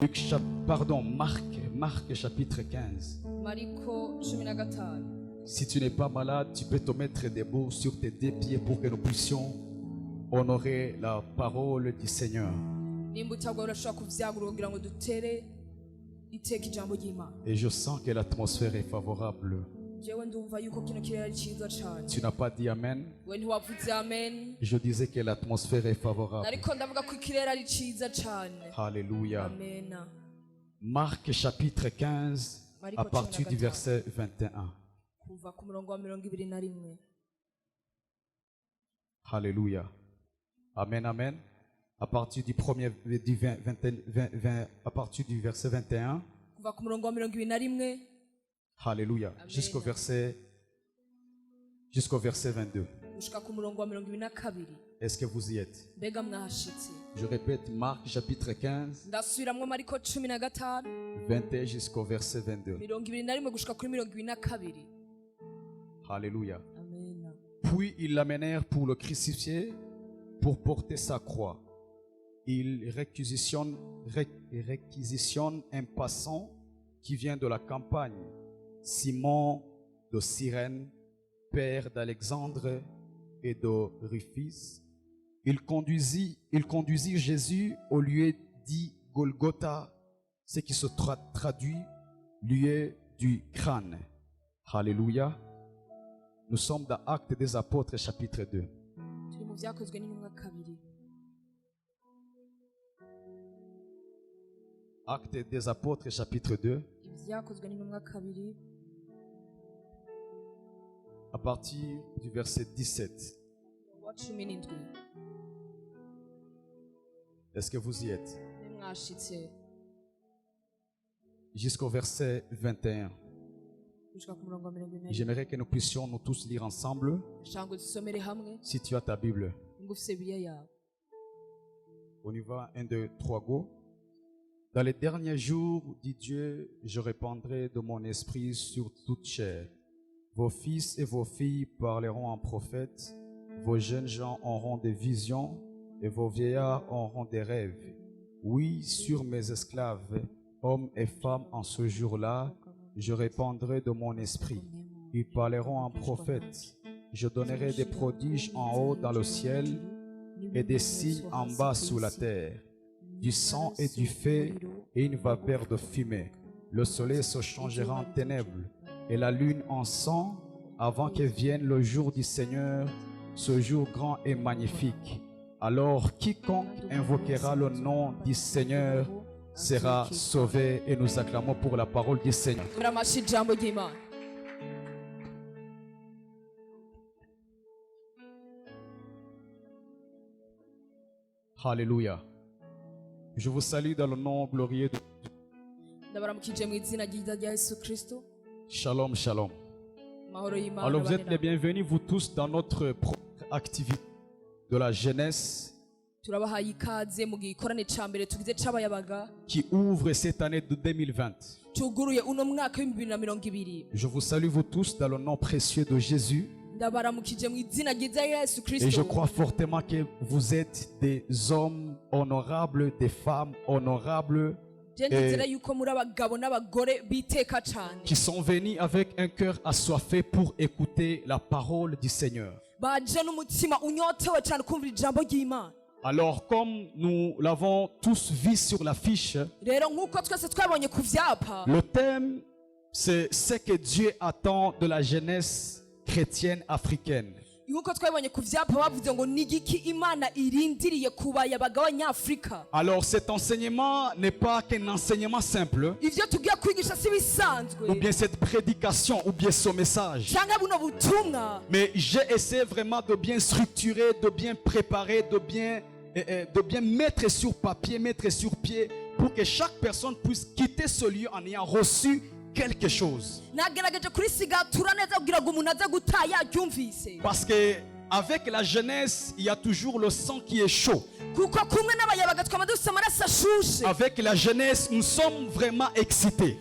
Marc chapitre 15. Mariko 15. Si tu n'es pas malade, tu peux te mettre debout sur tes deux pieds pour que nous puissions honorer la parole du Seigneur. Et je sens que l'atmosphère est favorable. Tu n'as pas dit Amen. Je disais que l'atmosphère est favorable. Alléluia. Marc chapitre 15 à partir du verset 21. Alléluia. Amen, amen. À partir du premier à partir du verset 21. Alléluia. Jusqu'au verset 22. Est-ce que vous y êtes? Je répète, Marc chapitre 15, 21 jusqu'au verset 22. Alléluia. Puis ils l'amenèrent pour le crucifier, pour porter sa croix. Ils réquisitionnent un passant qui vient de la campagne, Simon de Cyrène, père d'Alexandre et de Rufus. Il conduisit Jésus au lieu dit Golgotha, ce qui se traduit lieu du crâne. Alléluia. Nous sommes dans Actes des Apôtres chapitre 2. Actes des Apôtres chapitre 2. À partir du verset 17. Est-ce que vous y êtes? Jusqu'au verset 21. J'aimerais que nous puissions nous tous lire ensemble. Si tu as ta Bible. On y va, 1, 2, 3, go. Dans les derniers jours, dit Dieu, je répandrai de mon esprit sur toute chair. Vos fils et vos filles parleront en prophètes, vos jeunes gens auront des visions et vos vieillards auront des rêves. Oui, sur mes esclaves, hommes et femmes, en ce jour-là, je répandrai de mon esprit. Ils parleront en prophètes. Je donnerai des prodiges en haut dans le ciel et des signes en bas sous la terre. Du sang et du feu et une vapeur de fumée. Le soleil se changera en ténèbres et la lune en sang avant que vienne le jour du Seigneur, ce jour grand et magnifique. Alors quiconque invoquera le nom du Seigneur sera sauvé. Et nous acclamons pour la parole du Seigneur. Alléluia. Je vous salue dans le nom glorieux de Dieu. Shalom, shalom. Alors vous êtes les bienvenus, vous tous, dans notre propre activité de la jeunesse qui ouvre cette année de 2020. Je vous salue, vous tous, dans le nom précieux de Jésus. Et je crois fortement que vous êtes des hommes honorables, des femmes honorables, qui sont venus avec un cœur assoiffé pour écouter la parole du Seigneur. Alors, comme nous l'avons tous vu sur l'affiche, le thème, c'est ce que Dieu attend de la jeunesse chrétienne africaine. Alors cet enseignement n'est pas qu'un enseignement simple, ou bien cette prédication, ou bien ce message. Mais j'ai essayé vraiment de bien structurer, de bien préparer, de bien mettre sur papier, mettre sur pied, pour que chaque personne puisse quitter ce lieu en ayant reçu quelque chose. Parce que avec la jeunesse, il y a toujours le sang qui est chaud. Avec la jeunesse, nous sommes vraiment excités.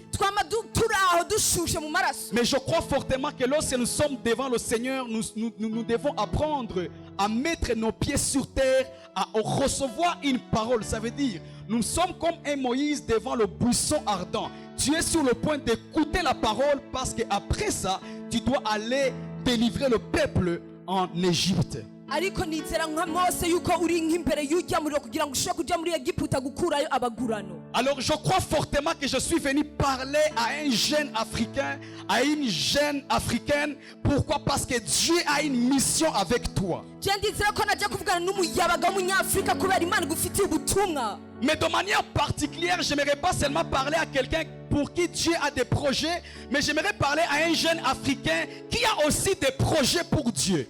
Mais je crois fortement que lorsque nous sommes devant le Seigneur, nous devons apprendre à mettre nos pieds sur terre, à recevoir une parole. Ça veut dire, nous sommes comme un Moïse devant le buisson ardent. Tu es sur le point d'écouter la parole parce qu'après ça, tu dois aller délivrer le peuple en Égypte. ariko nizera nka Mose yuko uri nk'imbere y'ujya muriro kugira ngo ushobore kujya muri Egiputa gukurayo abagurano. Alors je crois fortement que je suis venu parler à un jeune africain, à une jeune africaine. Pourquoi? Parce que Dieu a une mission avec toi. Je ndizera ko najya kuvugana n'umuyabaga w'umunyafrika kubera Imana igufitiye ubutumwa. Mais de manière particulière, j'aimerais pas seulement parler à quelqu'un pour qui Dieu a des projets, mais j'aimerais parler à un jeune africain qui a aussi des projets pour Dieu.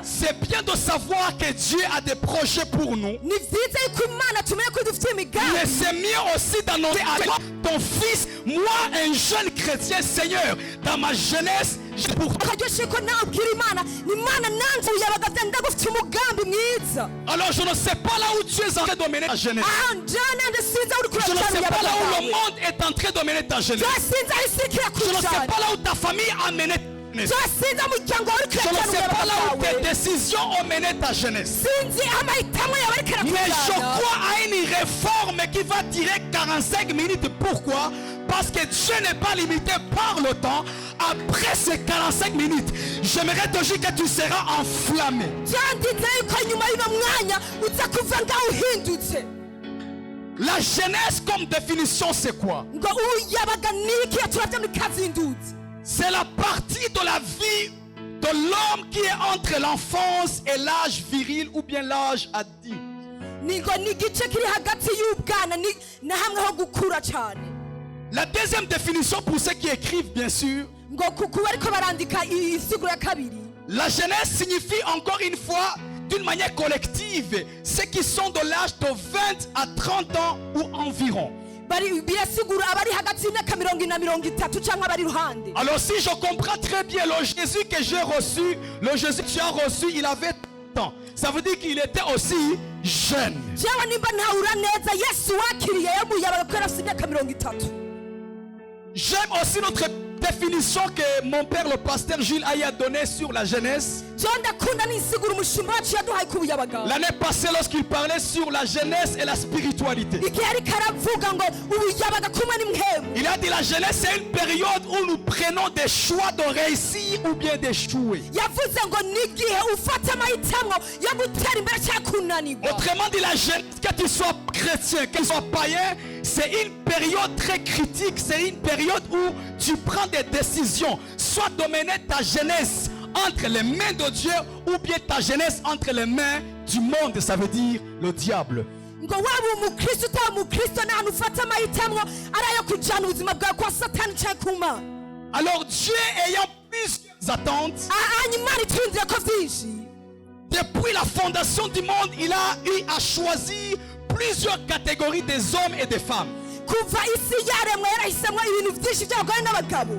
C'est bien de savoir que Dieu a des projets pour nous. Mais c'est mieux aussi d'annoncer à toi, ton fils, moi un jeune chrétien, Seigneur, dans ma jeunesse, j'ai pour toi. Alors je ne sais pas là où tu es en train de mener ta jeunesse. Je ne sais pas là où le monde est en train de mener ta jeunesse. Je ne sais pas là où ta famille a mené ta jeunesse. Je ne sais pas là où tes décisions ont mené ta jeunesse. Mais je crois à une réforme qui va durer 45 minutes. Pourquoi? Parce que Dieu n'est pas limité par le temps. Après ces 45 minutes, j'aimerais te dire que tu seras enflammé. La jeunesse comme définition, c'est quoi? C'est la partie de la vie de l'homme qui est entre l'enfance et l'âge viril ou bien l'âge adulte. La deuxième définition pour ceux qui écrivent, bien sûr, la jeunesse signifie encore une fois d'une manière collective ceux qui sont de l'âge de 20 à 30 ans ou environ. Alors si je comprends très bien le Jésus que j'ai reçu, le Jésus que tu as reçu, il avait 30 ans. Ça veut dire qu'il était aussi jeune. J'aime aussi notre définition que mon père le pasteur Gilles a donné sur la jeunesse. L'année passée lorsqu'il parlait sur la jeunesse et la spiritualité, il a dit la jeunesse c'est une période où nous prenons des choix de réussir ou bien d'échouer. Autrement dit, la jeunesse, que tu sois chrétien, que tu sois païen, c'est une période très critique. C'est une période où tu prends des décisions, soit de mener ta jeunesse entre les mains de Dieu ou bien ta jeunesse entre les mains du monde, ça veut dire le diable. Alors Dieu ayant plusieurs attentes, depuis la fondation du monde, il a eu à choisir plusieurs catégories des hommes et des femmes.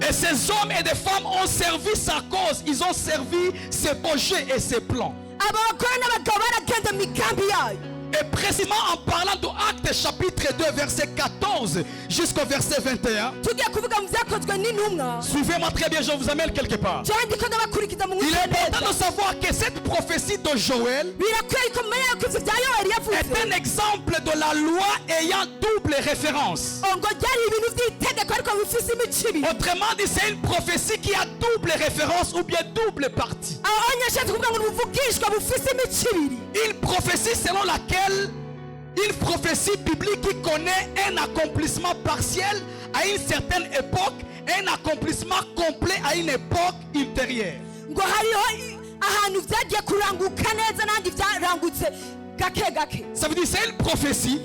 Et ces hommes et des femmes ont servi sa cause. Ils ont servi ses projets et ses plans. Et précisément en parlant de Actes chapitre 2 verset 14 jusqu'au verset 21. Suivez-moi très bien, je vous amène quelque part. Il est important de savoir que cette prophétie de Joël est un exemple de la loi ayant double référence. Autrement dit, c'est une prophétie qui a double référence ou bien double partie. Une prophétie selon laquelle une prophétie biblique qui connaît un accomplissement partiel à une certaine époque et un accomplissement complet à une époque ultérieure. Ça veut dire c'est une prophétie.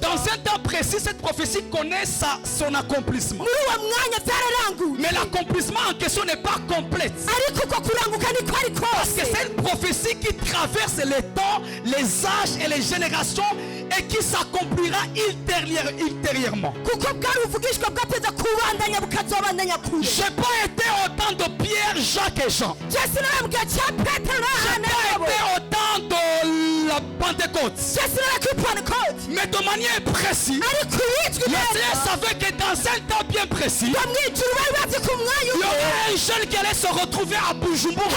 Dans un temps précis, cette prophétie connaît son accomplissement. Mais l'accomplissement en question n'est pas complet. Parce que c'est une prophétie qui traverse les temps, les âges et les générations et qui s'accomplira ultérieurement. Je n'ai pas été au temps de Pierre, Jacques et Jean. Je n'ai pas été au temps de la Pentecôte. Mais de manière précise, le Seigneur savait que dans un temps bien précis, il y aurait un jeune qui allait se retrouver à Bujumbura.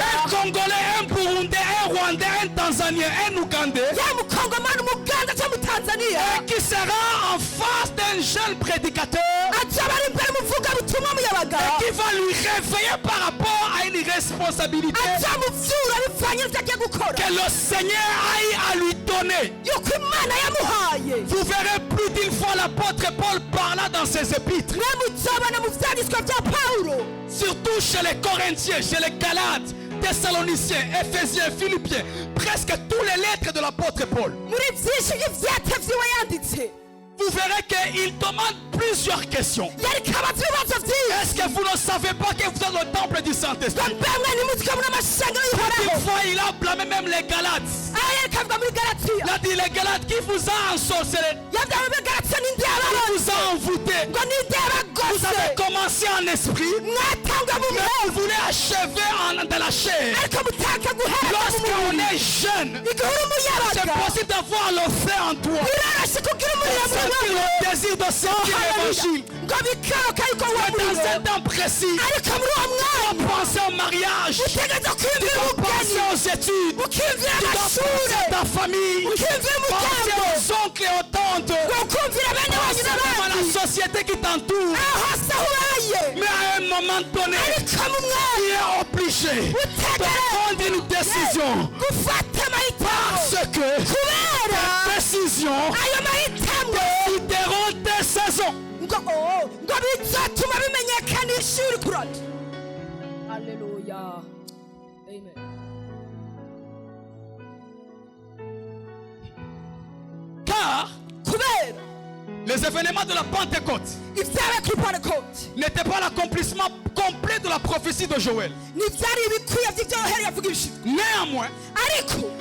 Un Congolais, un Burundais, un Rwandais, un Tanzanien, un Ougandais. Et qui sera en face d'un jeune prédicateur. Et qui va lui réveiller par rapport à une responsabilité que le Seigneur aille à lui donner. Vous verrez plus d'une fois l'apôtre Paul parlant dans ses épîtres. Surtout chez les Corinthiens, chez les Galates, Thessaloniciens, Éphésiens, Philippiens. Presque tous les lettres de l'apôtre Paul. Vous verrez qu'il demande plusieurs questions. Est-ce que vous ne savez pas que vous êtes le temple du Saint-Esprit? Une fois, il a blâmé même les Galates. Il a dit les Galates qui vous a ensorcelé, qui vous a envoûté. Vous avez commencé en esprit, mais vous voulez achever dans la chair. Lorsqu'on est jeune, c'est possible d'avoir le feu en toi. Le désir de servir l'évangile. Dans un temps précis, tu dois penser au mariage, tu dois penser aux études, tu dois penser à ta famille, penser aux oncles et aux tantes, penser même à la société qui t'entoure. Mais à un moment donné, tu es obligé de prendre une décision, parce que tes décisions décideront tes saisons. Alléluia. Amen. Car les événements de la Pentecôte n'étaient pas l'accomplissement complet de la prophétie de Joël. Néanmoins,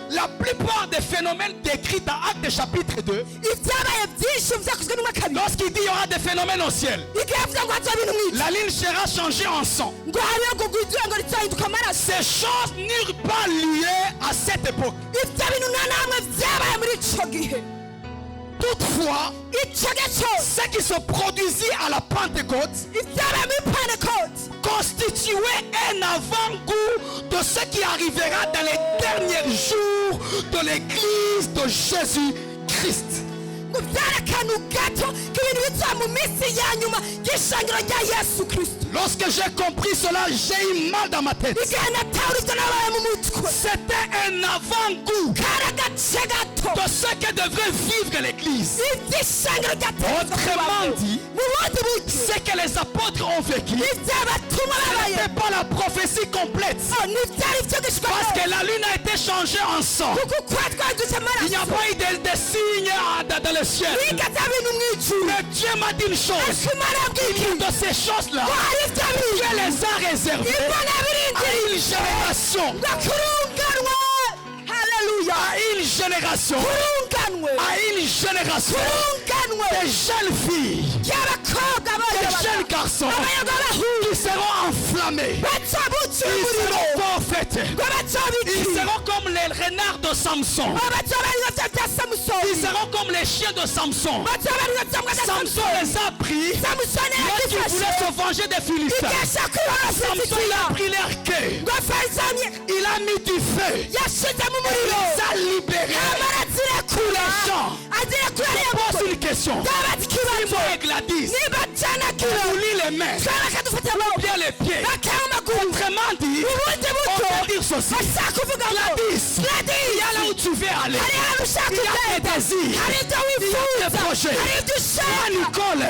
la plupart des phénomènes décrits dans Actes chapitre 2, lorsqu'il dit qu'il y aura des phénomènes au ciel, la ligne sera changée en sang. Ces choses n'eurent pas lieu à cette époque. Toutefois, ce qui se produisit à la Pentecôte constituait un avant-goût de ce qui arrivera dans les derniers jours de l'église de Jésus-Christ. Lorsque j'ai compris cela, j'ai eu mal dans ma tête. C'était un avant-goût de ce que devrait vivre l'église. Autrement dit, ce que les apôtres ont vécu n'était pas la prophétie complète. Parce que la lune a été changée en sang. Il n'y a pas eu de signes dans le ciel. Mais Dieu m'a dit une chose. Il y a de ces choses-là, Dieu les a réservées à une génération. Alléluia. À une génération. À une génération. Des jeunes filles. Des jeunes garçons qui seront enflammés. Ils seront prophètes. Ils seront comme les renards de Samson. Ils seront comme les chiens de Samson. Samson les a pris. Lorsqu'il voulait se venger des Philistins, Samson il a pris leur queue. Il a mis du feu. Il les a libérés. Les gens. Je pose une question. Si moi et Gladys, on lit les mains, ou bien les pieds, autrement dit, on peut dire ceci. Gladys, il y a là où tu veux aller. Il y a tes désirs. Il y a tes projets. Moi, Nicole, il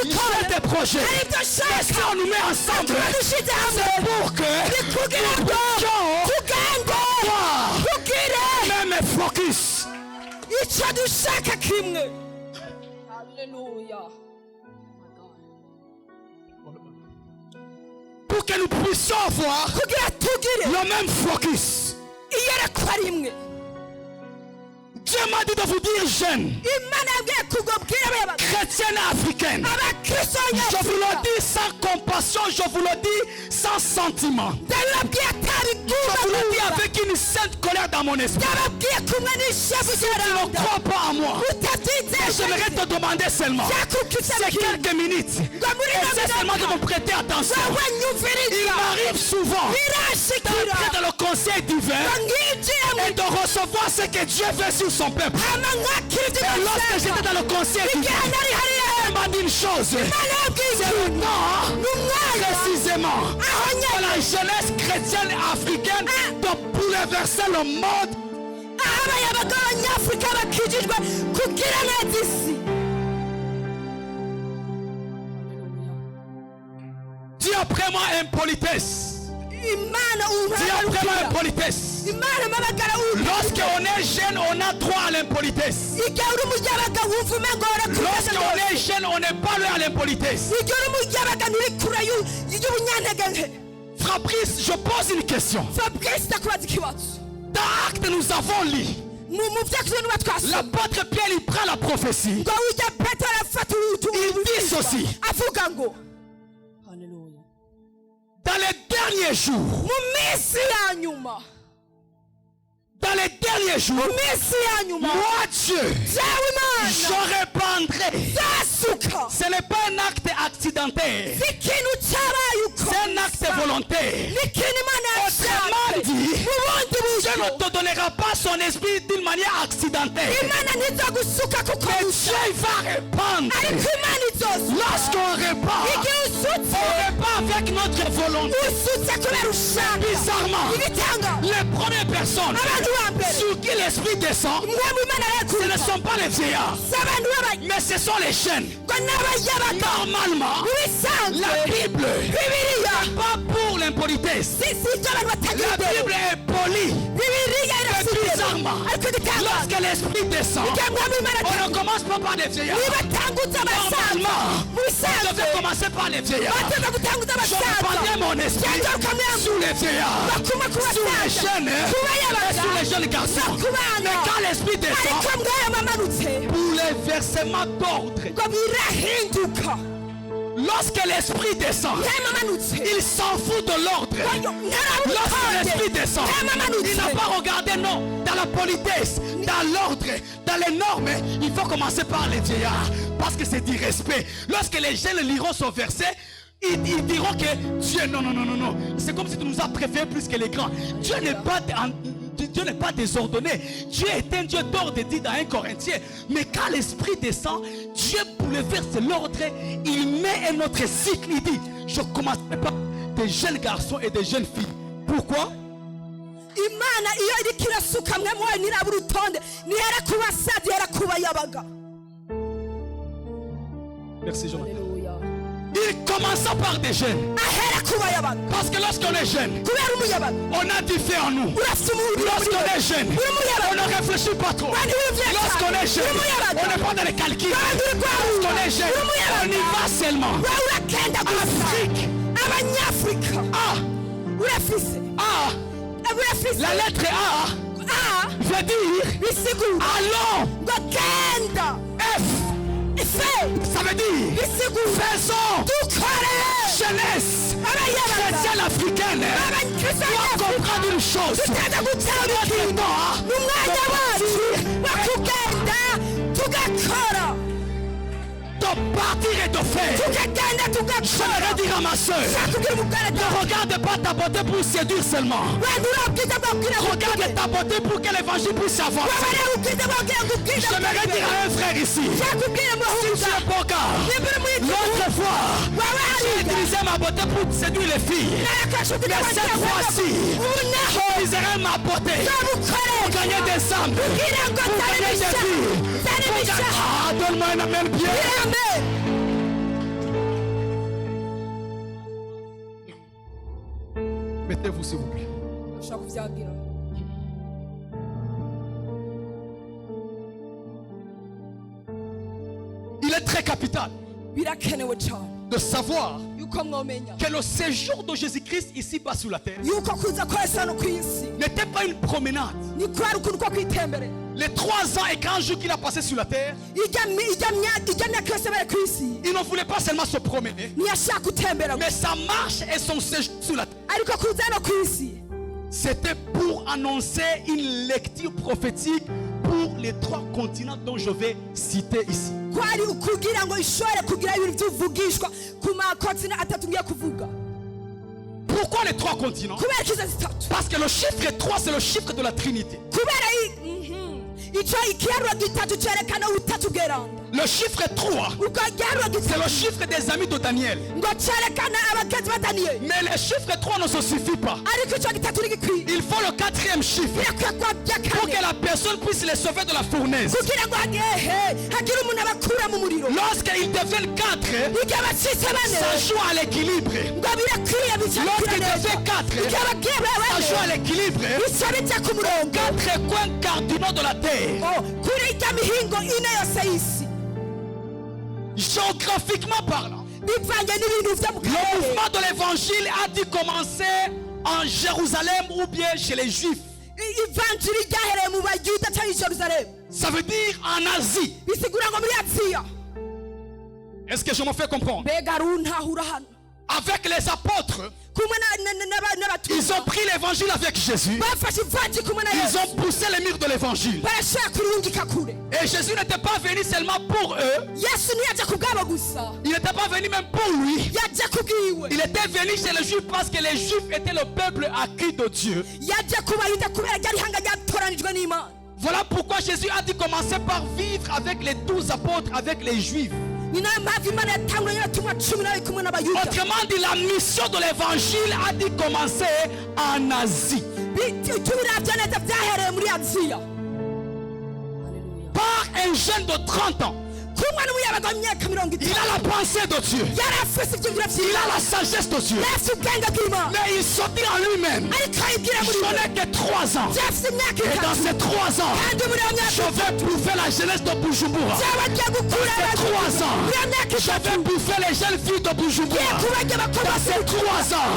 y a tes projets. Est-ce qu'on nous met ensemble? C'est pour que même focus. Alléluia. Pour que nous puissions avoir le même focus. Dieu m'a dit de vous dire jeunes, imana yabwiye kugobwira abayabaga chrétiennes africaines. abakristo Je vous le b'abanyafurika dis sans compassion, je vous le dis sans sentiment. ndabibabwiye atari Je vous le dis bwubahuza avec une sainte colère dans mon esprit. ndababwiye kumwe n'ishavu Tu ne ryaranda crois pas en moi. utabyizeye J'aimerais te demander seulement, c'est quelques minutes, essaie seulement de me prêter attention. wowe Il nyumviriza m'arrive souvent birashikira d'entrer dans le conseil divin nginjira mu et de recevoir ce que Dieu fait sur son peuple. hama nkakira ibyo Et lorsque bashaka j'étais dans le conseil igihe divin, nari hariya il m'a dit une chose. imana yabwiye C'est le ikintu temps, n'umwanya précisément, aho de nyine la jeunesse chrétienne africaine de bouleverser le monde. aho abayabaga b'abanyafurika bakijijwe kugira neza isi Dis après moi impolitesse. imana Dis après moi umpamagara impolitesse. imana mpamagara Lorsqu'on est jeune, on a droit à l'impolitesse. igihe uri umuyabaga wumva umegora Lorsqu'on est jeune, on n'est pas loin à l'impolitesse. igihe uri umuyabaga nturi kure y'ubunyantege nke Fabrice, je pose une question. fabrice ndakubaza ikibazo Dans Actes, nous avons lu. mu byakozwe n'uba twasoma L'apôtre Pierre, il prend la prophétie. ngo ujya petero arafata Il dit ceci. avuga ngo Dans les derniers jours, mu minsi ya nyuma dans les derniers jours, mu minsi ya nyuma moi Dieu, byawe imana je répandrai. zasuka Ce n'est pas un acte accidentel. si ikintu cyabaye uko C'est un acte volontaire. ni ikintu imana Autrement yashatse dit, mu bundi Dieu buryo ne te donnera pas son esprit d'une manière accidentelle. imana ntizagusuka kuko Mais busa Dieu va répandre. ariko imana izosuka Lorsqu'on répand, igihe usutse on répand avec notre volonté. usutse kubera ushaka Bizarrement, ibitanga les premières personnes abantu ba mbere sur qui l'esprit descend, mwe mu imana ce ne yakunda sont pas les vieillards, si abantu b'abanya mais ce sont les jeunes. ngo n'abayabaga Normalement, mu bisanzwe la Bible bibiliya n'est pas pour l'impolitesse. si ibyo abantu batagira La imbere Bible est polie. bibiliya Mais irafite bizarrement, ariko igitangaza lorsque l'esprit descend, igihe mwe mu imana on ne commence pas par les vieillards. niba atangutse abasaza Normalement, mu on bisanzwe devait commencer par les vieillards. bateza gutanguza Je abasaza répandrai mon esprit byangaruka mwembi sur les vieillards, bakuma ku sur les basaza jeunes ku et bayabaga sur les jeunes garçons. no ku bana Mais quand l'esprit descend, ariko mweyo mamanutse pour les versements d'ordre, ngo birahinduka lorsque l'esprit descend, mweyo mamanutse il s'en fout de l'ordre. Lorsque l'esprit descend, il n'a pas regardé, non, dans la politesse, dans l'ordre, dans les normes. Il faut commencer par les vieillards, parce que c'est du respect. Lorsque les jeunes liront son verset, ils diront que Dieu, non, non, non, non, non. C'est comme si tu nous as préférés plus que les grands. Dieu n'est pas désordonné. Dieu est un Dieu d'ordre, dit dans 1 Corinthiens. Mais quand l'esprit descend, Dieu bouleverse l'ordre. Il met un autre cycle. Il dit, je commencerai par des jeunes garçons et des jeunes filles. Pourquoi? imana iyo iriko irasuka mwe mwayo niraba urutonde nihera ku basaza ihera ku bayabaga Merci Jonathan. Il commença par des jeunes. ahera ku bayabaga Parce que lorsqu'on est jeune, kubera umuyabaga on a du fait en nous. urafite umubiri Lorsqu'on est jeune, uri on umuyabaga ne réfléchit pas trop. kandi wiyumvira Lorsqu'on est jeune, on n'est pas dans les calculs. Lorsqu'on est jeune, on y va seulement. wowe urakenda gusa Afrique. abanyafurika A. urafise A. urafise La lettre A a veut dire bisigura allons. ngo genda F. fe Ça veut dire bisigura faisons. dukore Jeunesse abayabaga chrétienne africaine doit comprendre une chose. tutaza gutanga ikintu n'umwanya wacu wo kugenda tugakora De partir et de faire. tukagenda Je tugakora voudrais dire à ma soeur, shakubwira umugore ne regarde pas ta beauté pour séduire seulement. wenda urabwiza bwabwira Regarde ta beauté pour que l'évangile puisse avancer. wabareba ubwiza bwabwira ngo ubwiza J'aimerais dire à un frère ici, shakubwira si muhunga tu es bon gars, niba uri muri l'autre fois, wawe j'ai hariya utilisé ma beauté pour séduire les filles. narakashubwira Mais cette fois-ci, ubu naho j'utiliserai ma beauté pour nzabukorera gagner des âmes, kugira ngo pour nzane gagner des ibisha filles. nzane Pour ibisha gagner... Ah, donne-moi un amen bien. amen Mettez-vous s'il vous plaît. ushaka kuvyabwira Il est très capital birakenewe cyane de savoir yuko mwomenya que le séjour de Jésus-Christ ici-bas sur la terre yuko kuza kwa Yesu hano ku isi n'était pas une promenade. ni kwari ukuntu ko kwitembere. Les 3 ans et 40 jours qu'il a passé sur la terre, ijya myaka yose bari ku isi il ne voulait pas seulement se promener, ntiyashaka gutembera mais sa marche et son séjour sur la terre, ariko kuza hano ku isi c'était pour annoncer une lecture prophétique pour les 3 continents dont je vais citer ici. kwari ukugira ngo ishore kugira ibintu by'uvugishwa ku makontina atatu ngiye kuvuga. Pourquoi les 3 continents? kubera ikiza zitatu Parce que le chiffre 3 c'est le chiffre de la Trinité. kubera icyo ikiharuro gitatu cyerekana ubutatu bweranda. Le chiffre 3 ubwo igiharuro c'est gitatu le chiffre des amis de Daniel. ngo cyerekana abagenzi ba Daniyeli, Mais le chiffre 3 ne se suffit pas. ariko icyo gitatu ntigikwiye. Il faut le 4e chiffre birakwiye kuba bya pour que kane la personne puisse les sauver de la fournaise. kugira ngo hagire umuntu abakura mu muriro. Lorsqu'ils deviennent 4, igihe abacitse bane ça joue à l'équilibre. ngo birakwiye bicakira Lorsqu'ils neza. deviennent 4, igihe abagiye ça joue à bane l'équilibre. bica bijya ku murongo. 4 coins cardinaux de la terre. kuri ijya mihingo ine yose y'isi Géographiquement parlant, bivanye n'ibintu byo mu le karere. mouvement de l'évangile a dû commencer en Jérusalem ou bien chez les Juifs. ivanjiri ryahereye mu bayuda cyangwa i Yerusalemu, Ça veut dire en Asie. bisigura ngo muri Aziya. Est-ce que je me fais comprendre? mbega runtahura hano Avec les apôtres, kumwe ils ont n'abatumwa pris l'évangile avec Jésus. bafashe ivanjiri kumwe na Ils Yesu ont poussé les murs de l'évangile. barashaka kurungika kure. Et Jésus n'était pas venu seulement pour eux. Yesu ntiyajya ku bwabo gusa, Il n'était pas venu même pour lui. yajya ku bwiwe. Il était venu chez les Juifs parce que les Juifs étaient le peuple acquis de Dieu. yajya ku bayuda kubera ryari ihanga ryatoranijwe n'Imana. Voilà pourquoi Jésus a dû commencer par vivre avec les 12 apôtres, avec les Juifs. ni nayo mpamvu Imana yatanguranye n'abatumwa 12 kumwe n'abayuda. Autrement dit, la mission de l'évangile a dû commencer en Asie. tubiravye neza byahereye muri Aziya Par un jeune de 30 ans. kumwe n'umuyabaga w'imyaka 50. Il a la pensée de Dieu. yari afise ivyumviro Il a vy'Imana, la sagesse de Dieu. yari afise ubwenge bw'Imana, Mais il se dit en lui-même, ariko ayibwira muri je we n'ai que 3 ans. vyafise imyaka Et dans 3 ces 3 ans, kandi muri iyo myaka je vais bouffer la jeunesse de Bujumbura. vyaba agiye gukura Dans ces 3 ans, muri iyo myaka je vais bouffer les jeunes filles de Bujumbura. kubarya abakobwa Dans ces 3 ans,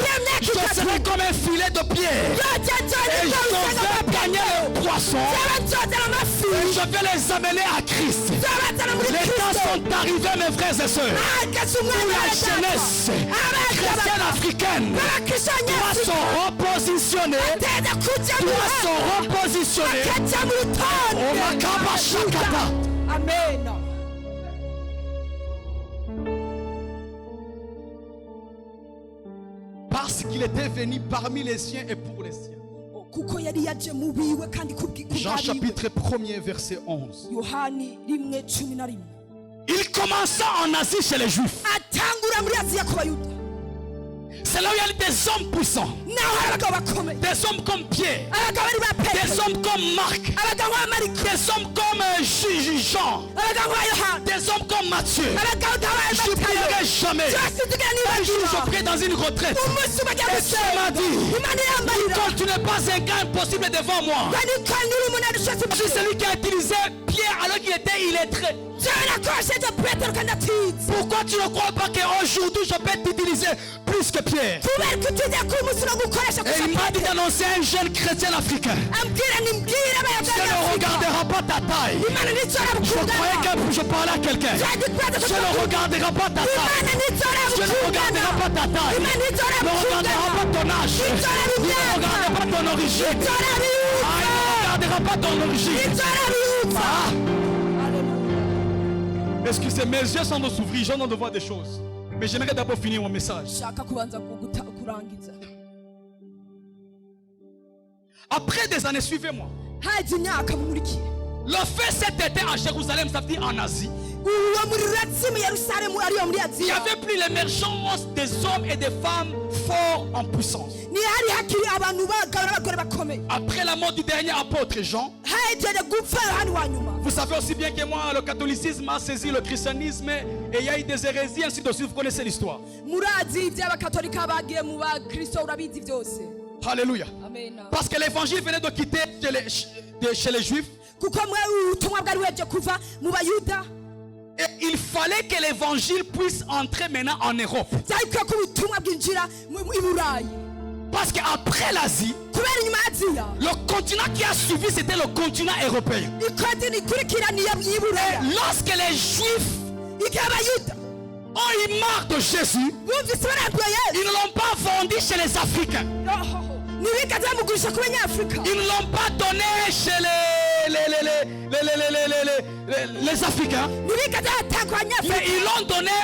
je serai comme un filet de pierre. Et je vais gagner le poisson. Et je vais les amener à Christ. Les temps sont arrivés, mes frères et sœurs. Où la jeunesse chrétienne africaine doit se repositionner. Doit se repositionner. Au Makaba Shakata. amen. Parce qu'il était venu parmi les siens et pour les siens. kuko yari yaje mu biwe kandi Jean chapitre 1er verset 11. Yohani 1:11. Il commença en Asie chez les Juifs. atangura muri Aziya ku bayuda, C'est là où il y a des hommes puissants. naho hari abagabo bakomeye, Des hommes comme Pierre. abagabo bari ba Des Petero, hommes comme Marc. abagabo ba Mariko, Des hommes comme Jean. abagabo ba Yohana, Des hommes comme Matthieu. abagabo ba Je ne prierai jamais. byose tugira Un jour, nibagira je prie dans une retraite. umunsi bajya Et Dieu m'a dit, Imana irambarira quand tu n'es pas un gars impossible devant moi. kandi kandi uri umuntu adushatse Je suis celui qui a utilisé Pierre alors qu'il était illettré. byarakoresheje Petero kandi atize. Pourquoi tu ne crois pas qu'aujourd'hui je peux t'utiliser plus que Pierre? kubera ko utigeze ku munsi no gukoresha Et il m'a dit Petero, d'annoncer un jeune chrétien africain. ambwira nimbwira Je ne regarderai pas ta taille. Imana nitora Je croyais que je parlais à quelqu'un. Je ne regarderai pas ta taille. Imana nitora Je ne regarderai pas ta taille. Imana nitora Ne regarderai pas ton âge. Ne regarderai pas ton origine. Ah, il ne regardera pas ton origine. Ah. Excusez, mes yeux sont de s'ouvrir, j'ai envie de voir des choses. Mais j'aimerais d'abord finir mon message. shaka kubanza kurangiza. Après des années, suivez-moi. haje imyaka mumurikiye, Le fait cet été à Jérusalem, ça veut dire en Asie. uwo muriro uratsima Yerusalemu ariyo muri Il n'y Aziya, avait plus l'émergence des hommes et des femmes forts en puissance. ntihari hakiri abantu b'abagabo n'abagore bakomeye. Après la mort du dernier apôtre Jean, hajeje gupfa Yohani wa nyuma. vous savez aussi bien que moi, le catholicisme a saisi le christianisme et il y a eu des hérésies, ainsi de suite. Vous connaissez l'histoire. murazi iby'abakatolika bagiye mu bakristo, urabizi byose. Alléluia. Amena. Parce que l'évangile venait de quitter chez les Juifs. kuko mwe ubutumwa bwari weje kuva mu bayuda, Et il fallait que l'évangile puisse entrer maintenant en Europe. byari bikwiye ko ubutumwa bwinjira i burayi Parce qu'après l'Asie, kubera inyuma y'aziya le continent qui a suivi, c'était le continent européen. ikontinent ikurikira niyo Et y'iburaya lorsque les Juifs igihe abayuda ont eu marre de Jésus, bumvise barambiwe yesu ils ne l'ont pas vendu chez les Africains. ntibigeze bamugurisha ku banyafurika Ils ne l'ont pas donné chez les Africains. ntibigeze batanga ku Mais banyafurika ils l'ont donné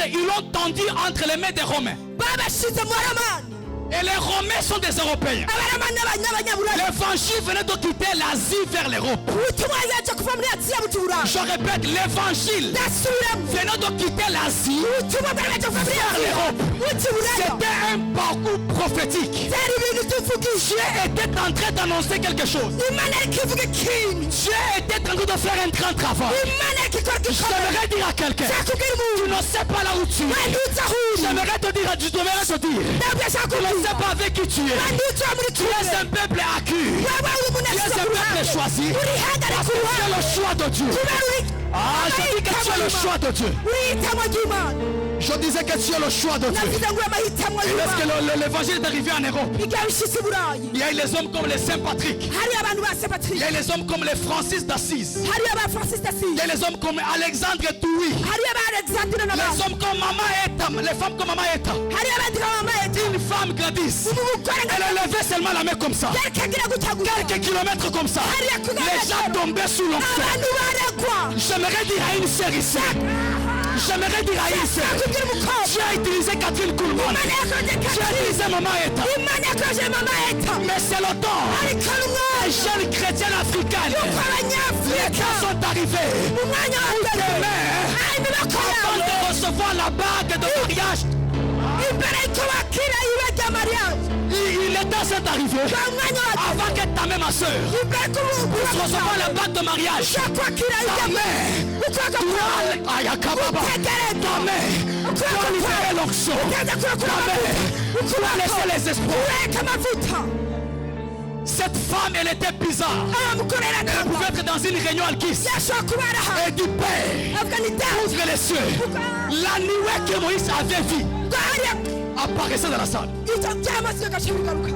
ils l'ont tendu entre les mains des Romains. babashize mu baramani Et les Romains sont des Européens. abaramani n'abanyaburaya L'évangile venait de quitter l'Asie vers l'Europe. ubutumwa yaje kuva muri aziya buja burayi Je répète, l'évangile ndasubiramo venait de quitter l'Asie ubutumwa bwari kuva muri vers aziya l'Europe. buja burayi C'était un parcours prophétique. byari ibintu by'imvugisho Dieu était en train d'annoncer quelque chose. imana ariko ivuga ikintu Dieu était en train de faire un grand travail. imana ariko ikora igikorwa J'aimerais dire à quelqu'un, cyakubwira tu umuntu ne sais pas là où tu kandi es. uzi aho uri J'aimerais te dire, tu devrais te dire, ntabwo ashaka tu ne kubiza sais pas avec qui tu es. kandi uzi aho muri Tu es un peuple accu. wewe uri umuntu Tu es ashyize un ku peuple ruhande choisi. uri hangana Parce ku que tu es ruhande le choix de Dieu. kubera uri Ah, je dis que tu es le choix de Dieu. uri ihitamo ry'imana Je disais que tu es le choix de Dieu. navuze ngo uri amahitamo Et lorsque y'imana l'évangile est arrivé en Europe, igihe bishitse i burayi il y a eu les hommes comme les Saint Patrick. hari abantu ba Il sepatrick y a eu les hommes comme les Francis d'Assise. hari aba francis Il d'Assise y a les hommes comme Alexandre Touy. hari aba alexandre Les n'abandi hommes comme Mama Eta. Les femmes comme Mama Eta. hari abandi nka mama eti Une femme Gladys. umugore nka Elle élevait seulement la main comme ça. kagira gutaguza Quelques kilomètres comme ça. Les gens tombaient sous l'onction. abantu baregwa J'aimerais dire à une sœur ici. J'aimerais dire à une sœur. kugira umukobwa Tu as utilisé Catherine Kuhlman. imana yakoze Tu as katiri utilisé Mama Eta. imana yakoze mama eta Mais c'est le temps. ariko ari umwanya Les jeunes chrétiennes africaines. yuko Les abanyafurika temps sont arrivés. umwanya wa mbere Demain, ari avant bakora de recevoir la bague de mariage, imbere yuko bakira iwe rya mariage les temps sont arrivés. wa mwanya wa mbere Avant que ta mère, ma soeur, imbere puisse recevoir la bague de mariage. ushaka kwakira Ta ibyo mère, ukuboko toi, kwawe Ayakababa, ta mère, doit libérer l'onction. Ta mère, doit laisser les espoirs. ureka amavuta Cette femme, elle était bizarre. amukorera Elle akamba pouvait être dans une réunion à Alkis. yashobora kuba ari ahantu Et du Père, avuga ni dawe ouvre les cieux. La nuée que Moïse avait vue ngo hariya apparaissait dans la salle. ibyo byamaze bigaca bigaruka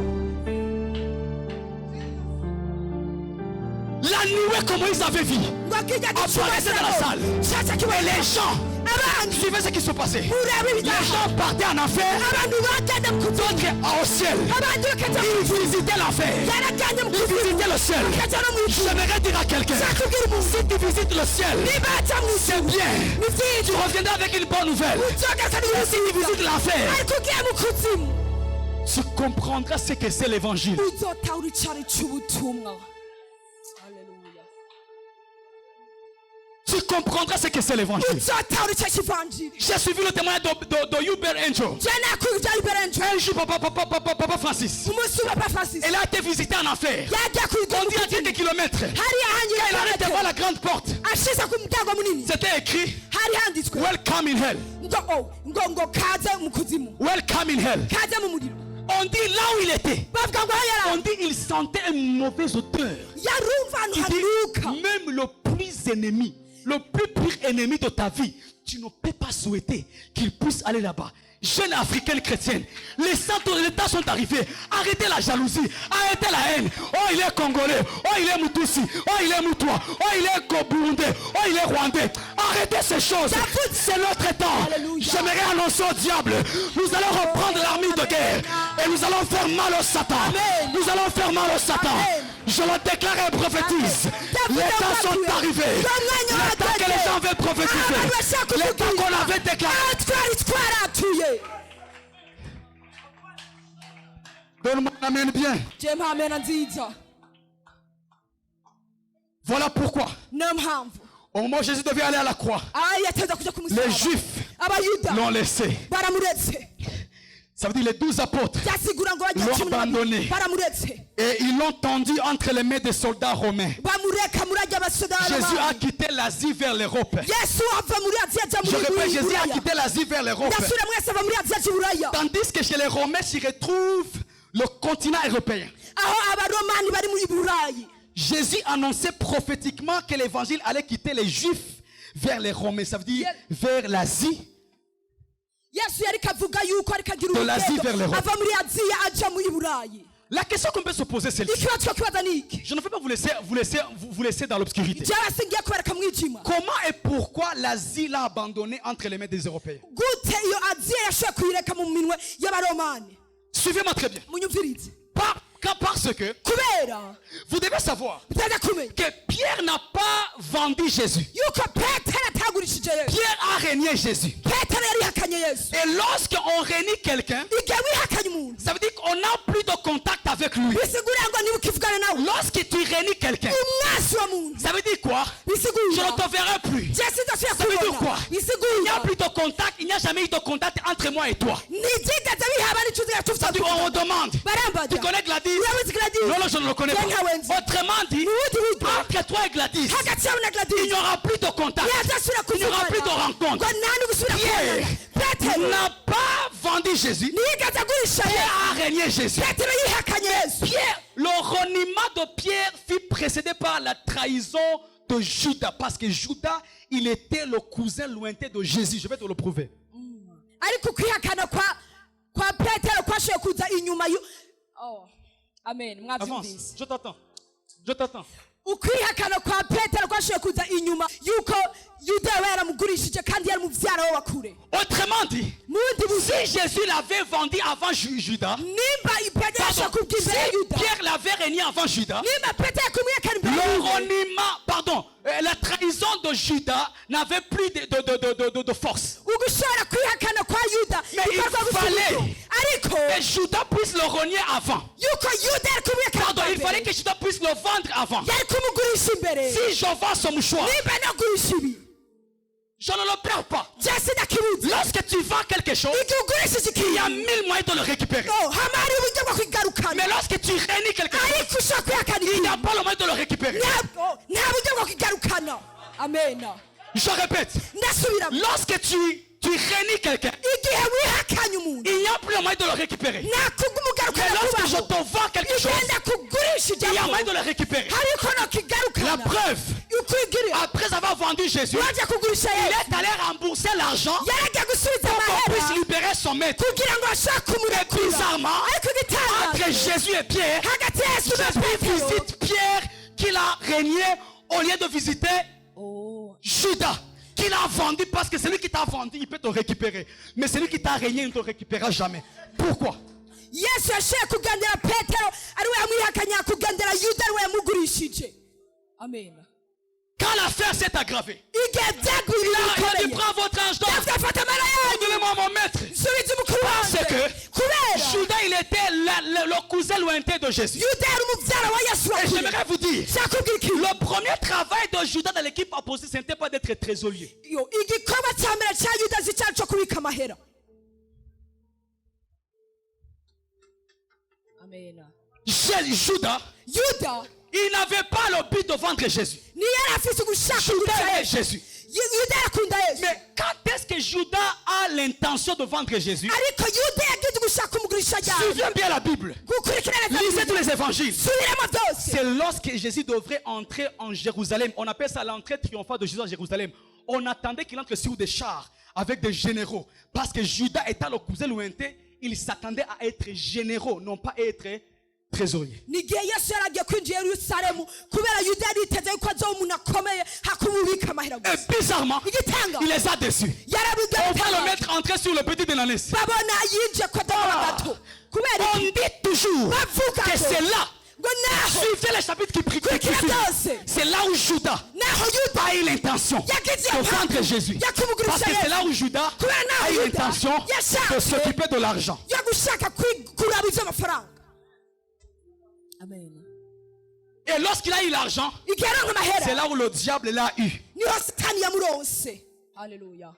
La nuée que Moïse avait vue ngo kijya apparaissait dans la salle. nshyashya Et kiboneka les gens abantu suivaient ce qui se passait. ureba Les ibitaha gens partaient en enfer, abantu bagenda mu kuzimu d'autres au ciel. abandi bakajya mu Ils visitaient l'enfer. yaraganye mu Ils kuzimu visitaient le ciel. bakajya no mu ijuru J'aimerais dire à quelqu'un, nzakubwira umuntu si tu visites le ciel, niba ajya mu c'est ijuru bien. ni byiza Tu reviendras avec une bonne nouvelle. uzogaruka Et si tu visites l'enfer, ariko ugiye mu kuzimu tu comprendras ce que c'est l'évangile. uzotahura icari c'ubutumwa Haleluya. Tu comprendras ce que c'est l'évangile. uzotahura ico kivanjiri J'ai suivi le témoignage de Hubert Angel. je nakwibya iberenje Un jour, Papa Francis, umunsi papa francis elle a été visitée en enfer. yajya On dit à kuzimu quelques kilomètres. hariya Quand elle arrête devant la grande porte, ashize ku muryango munini c'était écrit hari handitswe Welcome in hell. ngo kaze mu kuzimu Welcome in hell. kaze mu muriro On dit là où il était. bavuga ngo aho On yari dit il sentait une mauvaise odeur. yarumva ahantu Il dit, hanuka même le plus ennemi, le plus pire ennemi de ta vie, tu ne peux pas souhaiter qu'il puisse aller là-bas. Jeune africaine chrétienne, les temps sont arrivés. Arrêtez la jalousie, arrêtez la haine. Oh, il est congolais, oh, il est moutousi, oh, il est moutois, oh, il est burundais, oh, il est rwandais. Arrêtez ces choses. C'est notre temps. Alléluia. J'aimerais annoncer au diable, nous allons reprendre l'armée de guerre et nous allons faire mal au Satan. Amen. Nous allons faire mal au Satan. Amen. Je le déclare et prophétise. Les temps sont arrivés. Les temps que les gens veulent prophétiser. Les temps qu'on avait déclaré. twari twaratuye Donne-moi un amen bien. je mpamena nziza Voilà pourquoi, niyo mpamvu au moment où Jésus devait aller à la croix, aho yateza kuja ku musaraba les Juifs abayuda l'ont laissé. baramuretse Ça veut dire les 12 apôtres. byasigura ngo bajya L'ont cumi na babiri. abandonné. baramuretse Et ils l'ont tendu entre les mains des soldats romains. bamureka muri ajya abasoda Jésus a quitté l'Asie vers l'Europe. yesu ava muri aziya ajya Je répète, muri Jésus a buraya quitté l'Asie vers l'Europe. ndasubira mwese ava muri aziya ajya buraya Tandis que chez les Romains s'y retrouve le continent européen. aho abaromani bari muri burayi Jésus annonçait prophétiquement que l'évangile allait quitter les Juifs vers les Romains, ça veut dire vers l'Asie. yesu yari kavuga yuko ariko agira De l'Asie vers urugendo l'Europe. ava muri aziya aja muri burayi. La question qu'on peut se poser, c'est celle-ci. ikibazo cyo kibaza ni iki? Je ne veux pas vous laisser dans l'obscurité. jewe singiye kubereka mwijima. Comment et pourquoi l'Asie l'a abandonné entre les mains des Européens? gute iyo aziya yashoboye kuyireka mu minwe y'abaromani? Suivez-moi très bien. munyumvirize. Parce que kubera vous devez savoir muteza kumenya que Pierre n'a pas vendu Jésus. yuko petero atagurishije yesu. Pierre a régné Jésus. petero yarihakanye yesu. Et lorsqu'on réunit quelqu'un, igihe wihakanye umuntu ça veut dire qu'on n'a plus de contact avec lui. bisigurira ngo niba ukivugana nawe Lorsque tu réunis quelqu'un, umwasi wa muntu ça veut dire quoi? Je bisigurira ne te verrai plus. je sinzasubira Ça veut dire quoi? kubona Il n'y a bisigurira plus de contact, il n'y a jamais eu de contact entre moi et toi. ntibyigeze bihaba n'inshuti yacu Ça veut dire on demande. barambaza Tu connais Gladys? urabizi Gladys? Non, non, je ne le connais pas. Autrement dit, entre toi et Gladys, hagati yawe na il Gladys n'y aura plus de contact. ntihazasubira Il n'y aura plus de kuvugana rencontre. ngo nta n'ugusubira Pierre kubonana. petero n'a pas vendu Jésus. ntiyigeze agurisha Pierre yesu. a régné Jésus. petero yihakanye yesu. Pierre, le reniement de Pierre fut précédé par la trahison de Judas. Parce que Judas, il était le cousin lointain de Jésus. Je vais te le prouver. ariko ukwihakana kwa petero kwashoboye kuza inyuma amen Avance, mwabyumvise. je t'attends. Je t'attends. ukwihakana kwa petero kwashoboye kuza inyuma yuko yuda yaba yaramugurishije kandi yari muvyara we wa kure. Autrement dit, mu bundi buzi si Jésus l'avait vendu avant Judas, nimba petero pardon, yashobora kubwira si imbere ya yuda Pierre l'avait régné avant Judas, nimba petero yakumwihakana imbere ya le yuda reniement, pardon, la trahison de Judas n'avait plus de force. ugushobora kwihakana kwa yuda Mais il gukorwa fallait gusubizwa. ariko que Judas puisse le renier avant. yuko yuda yari kumwihakana Pardon, bwa il fallait mbere que Judas puisse le vendre avant. yari kumugurisha imbere. Si je vends ce mouchoir, nimba nagurisha ibi je ne le perds pas. je sinakibuze. Lorsque tu vends quelque chose, igihe ugurishije il y a ikintu 1000 moyens de le récupérer. hama hari uburyo bwo kwigarukana Mais lorsque tu réunis quelque chose, ariko ushobora kwihakana il n'y a ikintu pas le moyen de le récupérer. nta buryo bwo kwigarukana. amena Je répète, ndasubiramo lorsque tu réunis quelqu'un, igihe wihakanye umuntu il n'y a plus le moyen de le récupérer. nta Mais kumugarukana lorsque je kubaho. te vends quelque chose, igenda kugurishije il y a ko moyen de le récupérer. ariko no La kigarukana preuve, ukwigirira après avoir vendu Jésus, waje kugurisha il yesu est allé rembourser l'argent yaragiye gusubiza pour qu'on puisse amahera libérer son maître. kugira ngo ashake Mais kumurekura bizarrement, ariko entre igitangaje Jésus et Pierre, hagati ya yesu na Jésus petero visite Pierre qu'il a régné au lieu de visiter Judas qu'il a vendu, parce que celui qui t'a vendu, il peut te récupérer. Mais celui qui t'a régné, il ne te récupérera jamais. Pourquoi? yesu yashoboye kugendera petero ari we yamwihakanye kugendera yuda ari we yamugurishije. amena Quand l'affaire s'est aggravée, igihe byagwiriye il a dit bikomeye prends votre argent, ndafata amara yanyu donnez-moi mon maître. nsubize umukuru Parce wanjye que kubera Judas, il était le cousin lointain de Jésus. yuda yari umubyara wa yesu wa Et kure. j'aimerais vous dire, nshakubwira ikintu le premier travail de Judas dans l'équipe opposée, ce n'était pas d'être trésorier. Yo, igikorwa cya mbere cya yuda zicyari cyo kubika amahera. amena Judas, yuda il n'avait pas le but de vendre Jésus. niyo yari afite ugushaka Judas kugurisha aimait yesu. Jésus. yuda yarakunda yesu Mais quand est-ce que Judas a l'intention de vendre Jésus? ariko yuda yagize ugushaka kumugurisha ryari Souviens bien la Bible. gukurikirana Lisez tous les évangiles. subiremo byose. C'est lorsque Jésus devrait entrer en Jérusalem. On appelle ça l'entrée triomphale de Jésus en Jérusalem. On attendait qu'il entre sur des chars avec des généraux. Parce que Judas étant le cousin lointain, il s'attendait à être généraux, non pas à être trésorier. nigihe yesu yaragiye kwinjira i yerusalemu kubera yuda yari yiteze yuko azoba umuntu akomeye hakumubika amahera Et gusa. bizarrement, igitanga il les a déçus. On va le yarabigabitanga mettre entrer sur le petit Dénanès. babona yinjiye kwa dama gato kubera On iki? dit toujours bavuga que ngo c'est là. ngo naho Suivez les chapitres qui kurikira suivent. byose C'est là où Judas naho yuda a eu l'intention yagize de vendre Jésus. Parce yakumugurisha que c'est yesu là où Judas kubera a naho eu yuda l'intention de yashatse s'occuper de l'argent. yo gushaka kuraba iby'amafaranga. amen Et lorsqu'il a eu l'argent, igihe aronka c'est amahera là où le diable l'a eu. niho satani yamuronse. haleluya.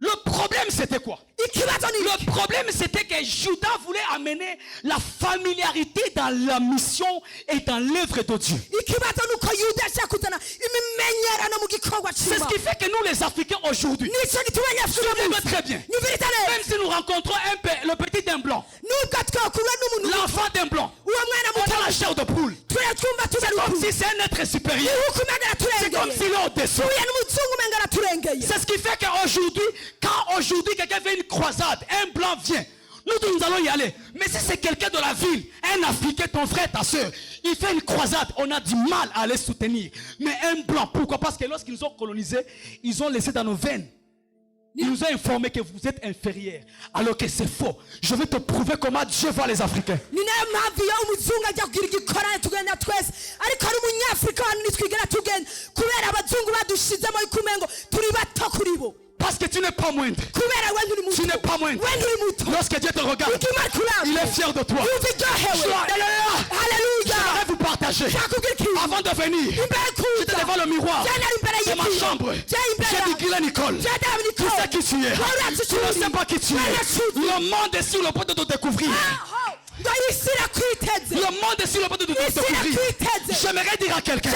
Le problème c'était quoi? ikibazo ni iki? Le problème c'était que Judas voulait amener la familiarité dans la mission et dans l'œuvre de Dieu. ikibazo ni uko yuda yashaka kuzana imimenyerano mu gikorwa C'est ce cy'imana. qui fait que nous les Africains aujourd'hui, nicyo gituma souvenez-vous nyafurika très bien, nyumviriza même neza si nous rencontrons le petit d'un blanc, nubwo twakura n'umuntu l'enfant d'un blanc, uwo mwana on a muto la chair de poule. tureba C'est comme si c'est un être supérieur. C'est comme s'il est au-dessus. C'est ce qui fait qu'aujourd'hui, quand aujourd'hui quelqu'un fait une croisade, un blanc vient, nous allons y aller. Mais si c'est quelqu'un de la ville, un Africain, ton frère, ta soeur, il fait une croisade, on a du mal à les soutenir. Mais un blanc, pourquoi? Parce que lorsqu'ils nous ont colonisés, ils ont laissé dans nos veines. Ils nous ont informé que vous êtes inférieurs. Alors que c'est faux. Je vais te prouver comment Dieu voit les Africains. Parce que tu n'es pas moindre. Tu n'es pas moindre. Lorsque Dieu te regarde, il est fier de toi. J'aimerais vous partager. Avant de venir, j'étais devant le miroir de ma chambre. J'ai dit, Guylaine Nicole, tu sais qui tu es. Tu ne sais pas qui tu es. Le monde est sur le point de te découvrir. Le monde est sur le point de te découvrir. J'aimerais dire à quelqu'un,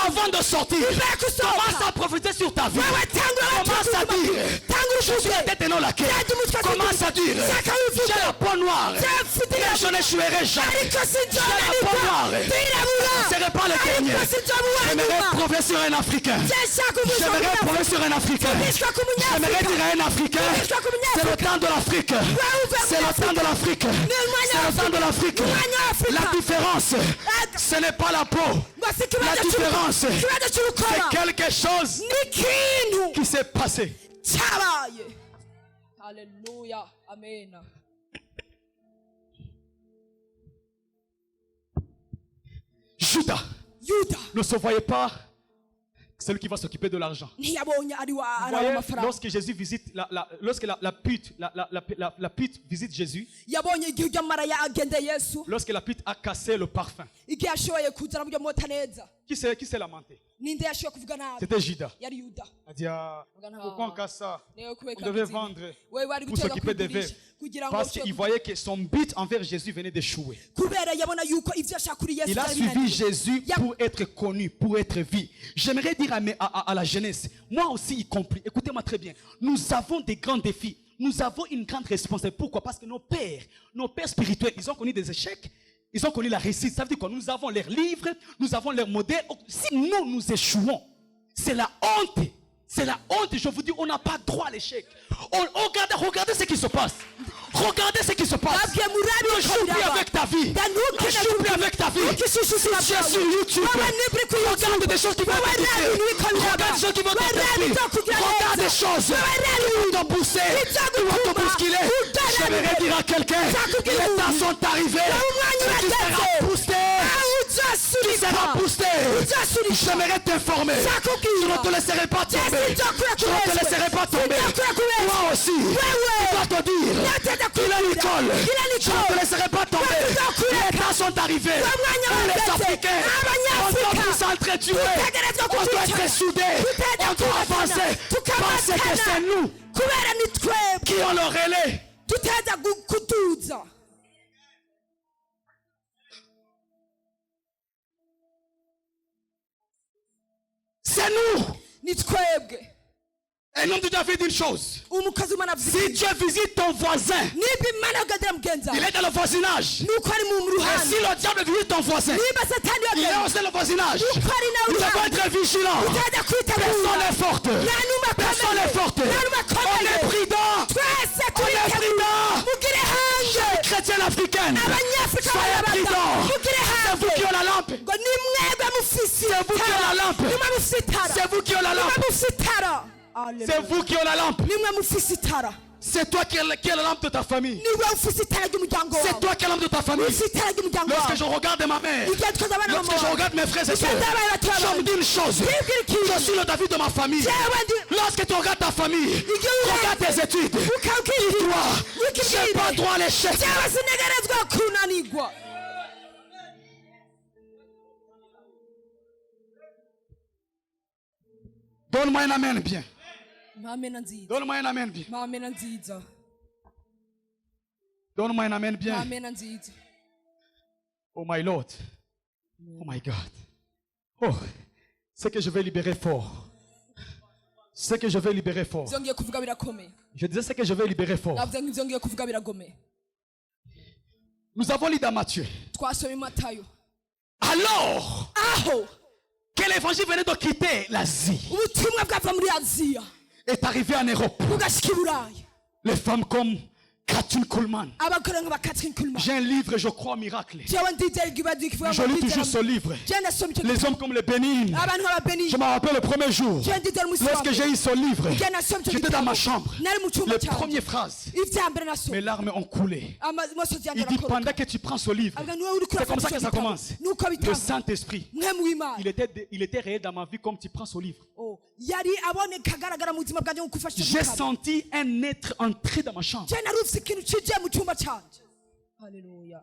avant de sortir, commence à prophétiser sur ta vie. Commence à dire, je suis la tête et non la queue. Commence à dire, j'ai la peau noire, mais je n'échouerai jamais. J'ai la peau noire, je ne serai pas le dernier. J'aimerais prophétiser sur un Africain. J'aimerais prophétiser sur un Africain. J'aimerais dire à un Africain, c'est le temps de l'Afrique. C'est le temps de l'Afrique. C'est le temps de l'Afrique. La différence, ce n'est pas la peau. La différence, c'est quelque chose qui s'est passé. Alléluia. Amen. Judas ne se voyait pas celui qui va s'occuper de l'argent. Lorsque Jésus visite, lorsque la pute visite Jésus, lorsque la pute a cassé le parfum, qui s'est lamenté? C'était Judas. Il a dit, pourquoi on casse ça? On devait vendre pour s'occuper des veuves. Parce qu'il voyait que son but envers Jésus venait d'échouer. Il a suivi Jésus pour être connu, pour être vu. J'aimerais dire à la jeunesse, moi aussi y compris, écoutez-moi très bien, nous avons des grands défis. Nous avons une grande responsabilité. Pourquoi? Parce que nos pères spirituels, ils ont connu des échecs. Ils ont connu la réussite. Ça veut dire quoi? Nous avons leurs livres, nous avons leurs modèles. Si nous échouons, c'est la honte. C'est la honte. Je vous dis, on n'a pas droit à l'échec. Regardez ce qui se passe. Regardez ce qui se passe. Ne joue plus avec ta vie. Ne joue plus avec ta vie. Si tu es sur YouTube, regarde des choses qui vont te pousser. Regarde des choses qui vont te détruire. Regarde des choses qui vont te pousser, qui vont te bousculer. J'aimerais dire à quelqu'un, les temps sont arrivés. Tu seras boosté. Tu seras boosté. J'aimerais t'informer. Je ne te laisserai pas tomber. Je ne te laisserai pas tomber. Moi aussi, je dois te dire, Guylaine Nicole, je ne te laisserai pas tomber. Les temps sont arrivés. Les Africains, on doit s'entretuer. On doit être soudés. On doit avancer. Parce que c'est nous qui ont le relais. C'est nous. Un homme de Dieu fait une chose. Si Dieu visite ton voisin, il est dans le voisinage. Et si le diable visite ton voisin, il est aussi dans le voisinage. Nous devons être vigilants. Personne n'est forte. Personne n'est forte. On est prudent. On est prudent. Jeunes chrétiennes africaines, soyez prudents. C'est vous qui avez la lampe. C'est vous qui avez la lampe. C'est vous qui avez la lampe. C'est vous qui avez la lampe. C'est toi qui as la lampe de ta famille. C'est toi qui as la lampe de ta famille. Lorsque je regarde ma mère, lorsque je regarde mes frères et soeurs, je me dis une chose. Je suis le David de ma famille. Lorsque tu regardes ta famille, regarde tes études. Dis-toi, je n'ai pas droit à l'échec. Donne-moi un amen bien. Donne-moi un amen bien. Donne-moi un amen bien. Oh my Lord. Oh my God. Oh, c'est que je vais libérer fort. C'est que je vais libérer fort. Je disais c'est que je vais libérer fort. Nous avons lu dans Matthieu. Alors aho que l'évangile venait de quitter l'Asie, ubutumwa bwava muri aziya est arrivé en Europe. bugashika i burayi Les femmes comme Katrin Kuhlman. abagore nka Katrin Kuhlman J'ai un livre, je crois, miracle. jewe ndizera ikibazo kivuga Je lis toujours ce livre. je nasomye icyo Les hommes comme les Bénin. abantu nk'ababeni Je me rappelle le premier jour. je ndizera umunsi Lorsque j'ai eu ce livre, je nasomye icyo j'étais dans ma chambre. nari mu cyumba Les cyanjye premières phrases, ibya mbere mes nasomye larmes ont coulé. amasozi yanjye Il dit arakoroka pendant que tu prends ce livre, avuga niwe uri c'est comme ça kurafata que ça commence. nuko Le bitanga Saint-Esprit, mwe mu Imana il était réel dans ma vie comme tu prends ce livre. Oh, yari aboneka agaragara mu buzima bwanjye nk'uko ufashe J'ai igitabo. senti un être entrer dans ma chambre. je nari ufite ikintu kinjiye mu cyumba cyanjye haleluya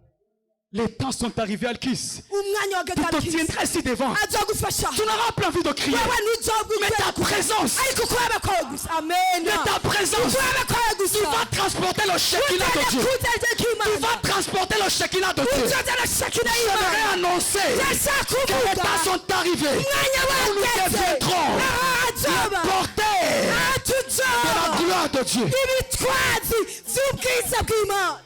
Les temps sont arrivés à Kiss. umwanya Tu te wagagakiza tiendras ici devant. azagufasha Tu n'auras pas envie de crier. wewe Mais ntuzogwigwe ta présence, ariko kuba kwawe gusa amen mais ta présence, kuba kwawe tu gusa vas transporter le Shekinah de Dieu. Tu vas transporter le Shekinah de Dieu. J'aimerais annoncer que les temps sont arrivés où nous deviendrons la portée de la gloire de Dieu. ibitwazi by'ubwiza bw'Imana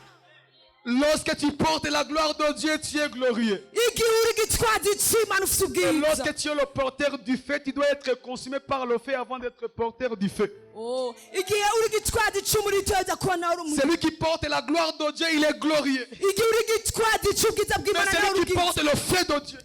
Lorsque tu portes la gloire de Dieu, tu es glorieux. igihe uri igitwazi cy'Imana ufite Et ubwiza lorsque tu es le porteur du feu, tu dois être consumé par le feu avant d'être porteur du feu. Oh, igihe uri igitwazi cy'umuriro uza kuba nawe uri umuriro Celui qui porte la gloire de Dieu, il est glorieux. igihe uri igitwazi cy'ubwiza Mais bw'Imana nawe celui uri qui ubwiza porte le feu de Dieu,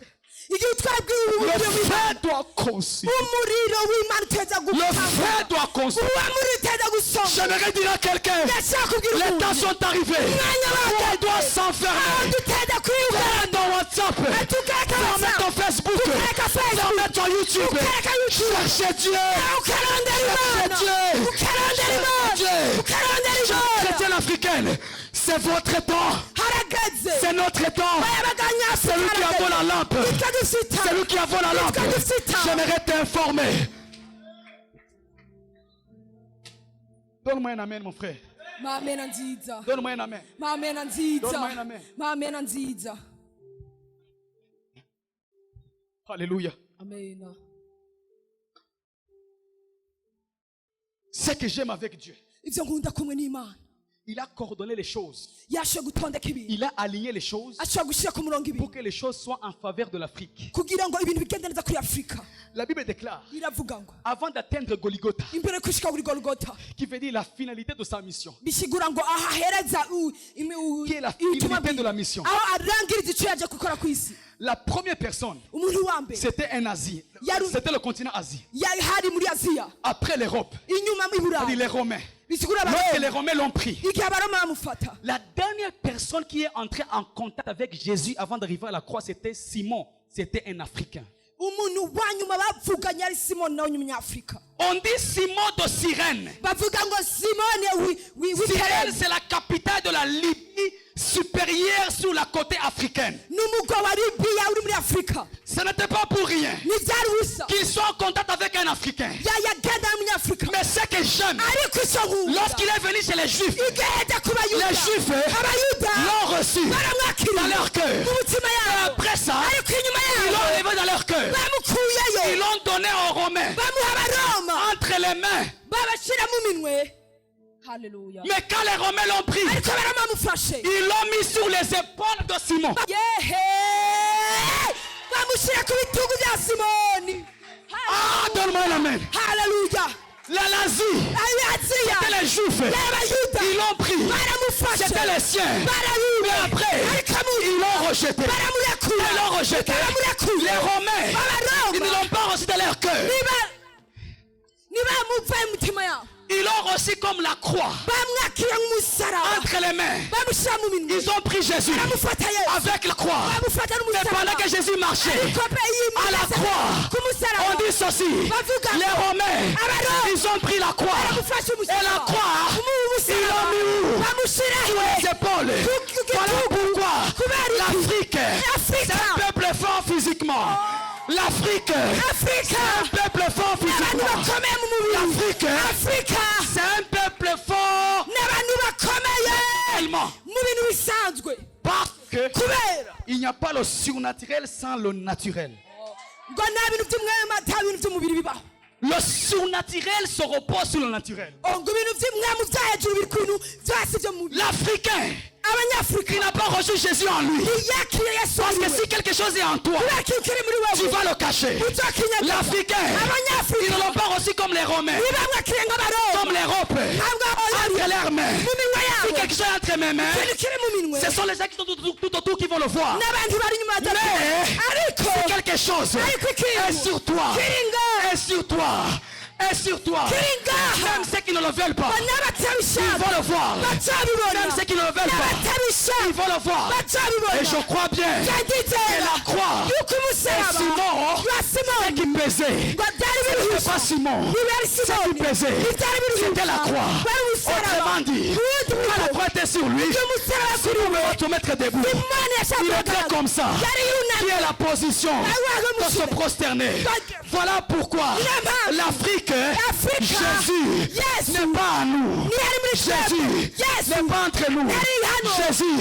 igihe utwaye le umuriro feu w'Imana doit consumer. umuriro w'Imana uteza Le feu gukama doit consumer. uwo muriro uteza gusoma J'aimerais dire à quelqu'un, ndashaka kubwira les umuntu temps sont arrivés où on doit aho s'enfermer. duteza kwiyugana Ferme ton WhatsApp, tukareka ferme ton WhatsApp Facebook, tukareka Facebook ferme ton YouTube. tukareka YouTube Cherchez Dieu. ukarondera Imana Dieu. ukarondera Imana Dieu. ukarondera Imana Chrétienne africaine, c'est votre temps. harageze C'est notre temps. Celui qui a volé la lampe. Celui qui a volé la lampe. J'aimerais t'informer. Donne-moi un amen, mon frère. mamena nziza Donne-moi un amen. mamena nziza Donne-moi un amen. mamena nziza Alléluia. amena Ce que j'aime avec Dieu, ibyo nkunda kumwe n'Imana il a coordonné les choses. yashoboye gutondeka ibintu Il a aligné les choses ashobora gushyira ku murongo pour ibintu que les choses soient en faveur de l'Afrique. kugira ngo ibintu bigende neza kuri Afurika La Bible déclare, biravuga ngo avant d'atteindre Golgotha, imbere yo gushika kuri Golgotha qui veut dire la finalité de sa mission, bisigura ngo ahahereza qui est la ubutumwa finalité de bwiwe la mission. aho arangiriza icyo yaje gukora ku isi La première personne, umuntu wa mbere c'était un Asie. C'était le continent Asie. yari hari muri Aziya Après l'Europe, inyuma mu c'est-à-dire Burayi les Romains. bisigura Lorsque les Romains l'ont pris, igihe abaroma bamufata la dernière personne qui est entrée en contact avec Jésus avant d'arriver à la croix, c'était Simon. C'était un Africain. umuntu wa nyuma bavuganye ari Simoni nawe umunyafurika On dit Simon de Cyrène. bavuga ngo Simoni Cyrène, c'est la capitale de la Libye supérieure sur la côté africaine. n'umugwa wa Libiya uri muri Afurika Ce n'était pas pour rien ntibyari ubusa qu'il soit en contact avec un Africain. yagenda n'umunyafurika Mais ce que j'aime, ariko icyo nkunda lorsqu'il est venu chez les Juifs, igihe yajya ku bayuda les Juifs abayuda l'ont reçu baramwakiriye dans leur cœur. mu mutima Et yabo après ça, ariko inyuma ils l'ont yabo enlevé dans leur cœur. bamukuyeyo Ils l'ont donné aux Romains bamuha abaroma entre les mains. babashyira mu minwe haleluya Mais quand les Romains l'ont pris, ariko abaroma bamufashe ils l'ont mis sur les épaules de Simon. yehe bamushyira ku bitugu bya Simoni Ah, donne-moi la main. haleluya L'Asie, aziya c'était les Juifs. y'abayuda Ils l'ont pris. baramufashe C'était les siens. barabibe Mais après, ariko ils l'ont rejeté. baramurekura Ils l'ont rejeté. baramurekura Les Romains, ils ne abaroma l'ont pas reçu dans leur cœur. niba muvaye mu mitima yabo Ils l'ont reçu comme la croix bamwakira nk'umusaraba entre les mains. bamushyira mu minwe Ils ont pris Jésus baramufata yesu avec la croix. bamufata Mais pendant n'umusaraba que Jésus marchait ikope à la croix, ku musaraba on dit ceci. bavuga Les Romains, ils ont pris la croix. baramufashe Et la umusaraba croix, kumuha ils l'ont umusaraba mis où? bamushyira Sur les épaules. Voilà pourquoi l'Afrique, c'est un peuple fort physiquement. L'Afrique, c'est un peuple fort n'abantu physiquement. bakomeye mu mubiri L'Afrique, afurika c'est un peuple fort n'abantu bakomeye tellement. mu bintu bisanzwe Parce que kubera il n'y a pas le surnaturel sans le naturel. ngo nta bintu by'umwema nta bintu by'umubiri bibaho Le surnaturel se repose sur le naturel. L'Africain qui n'a pas reçu Jésus en lui, parce que si quelque chose est en toi, tu vas le cacher. L'Africain, ils ne l'ont pas reçu comme les Romains, comme les Européens, entre leurs mains. Si quelque chose est entre mes mains, ce sont les gens qui sont tout autour qui vont le voir. Mais si quelque chose est sur toi, est sur toi, est sur toi, même ceux qui ne le veulent pas, ils vont le voir. Même ceux qui ne le veulent pas, ils vont le voir. Et je crois bien que la croix et Simon, ce qui pesait, c'était pas Simon, ce qui pesait, c'était la croix. Autrement dit, quand la croix était sur lui, si nous voulons te mettre debout, il était comme ça, qui est la position de se prosterner. Voilà pourquoi l'Afrique, Jésus n'est pas à nous. Jésus n'est pas entre nous. Jésus,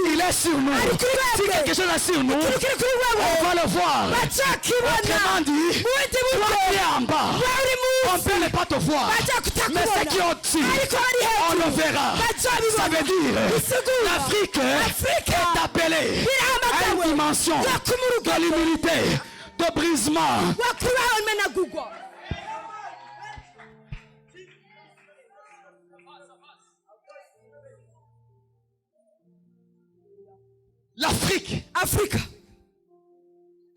il est sur nous. Si quelque chose est sur nous, on va le voir. Autrement dit, toi qui es en bas, on peut ne pas te voir. Mais ce qui est au-dessus, on le verra. Ça veut dire, l'Afrique est appelée à une dimension de l'humilité, de brisement. L'Afrique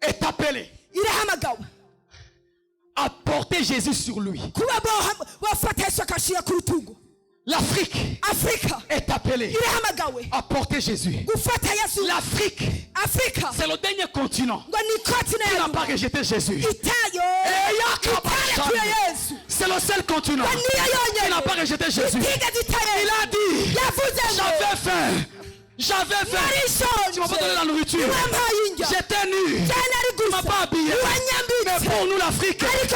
est appelée à porter Jésus sur lui. L'Afrique est appelée à porter Jésus. L'Afrique, c'est le dernier continent qui n'a pas rejeté Jésus. C'est le seul continent qui n'a pas rejeté Jésus. Il a dit, j'avais faim. J'avais faim. Tu m'as pas donné la nourriture. J'étais nu. Tu m'as pas habillé. Mais pour nous l'Afrique, il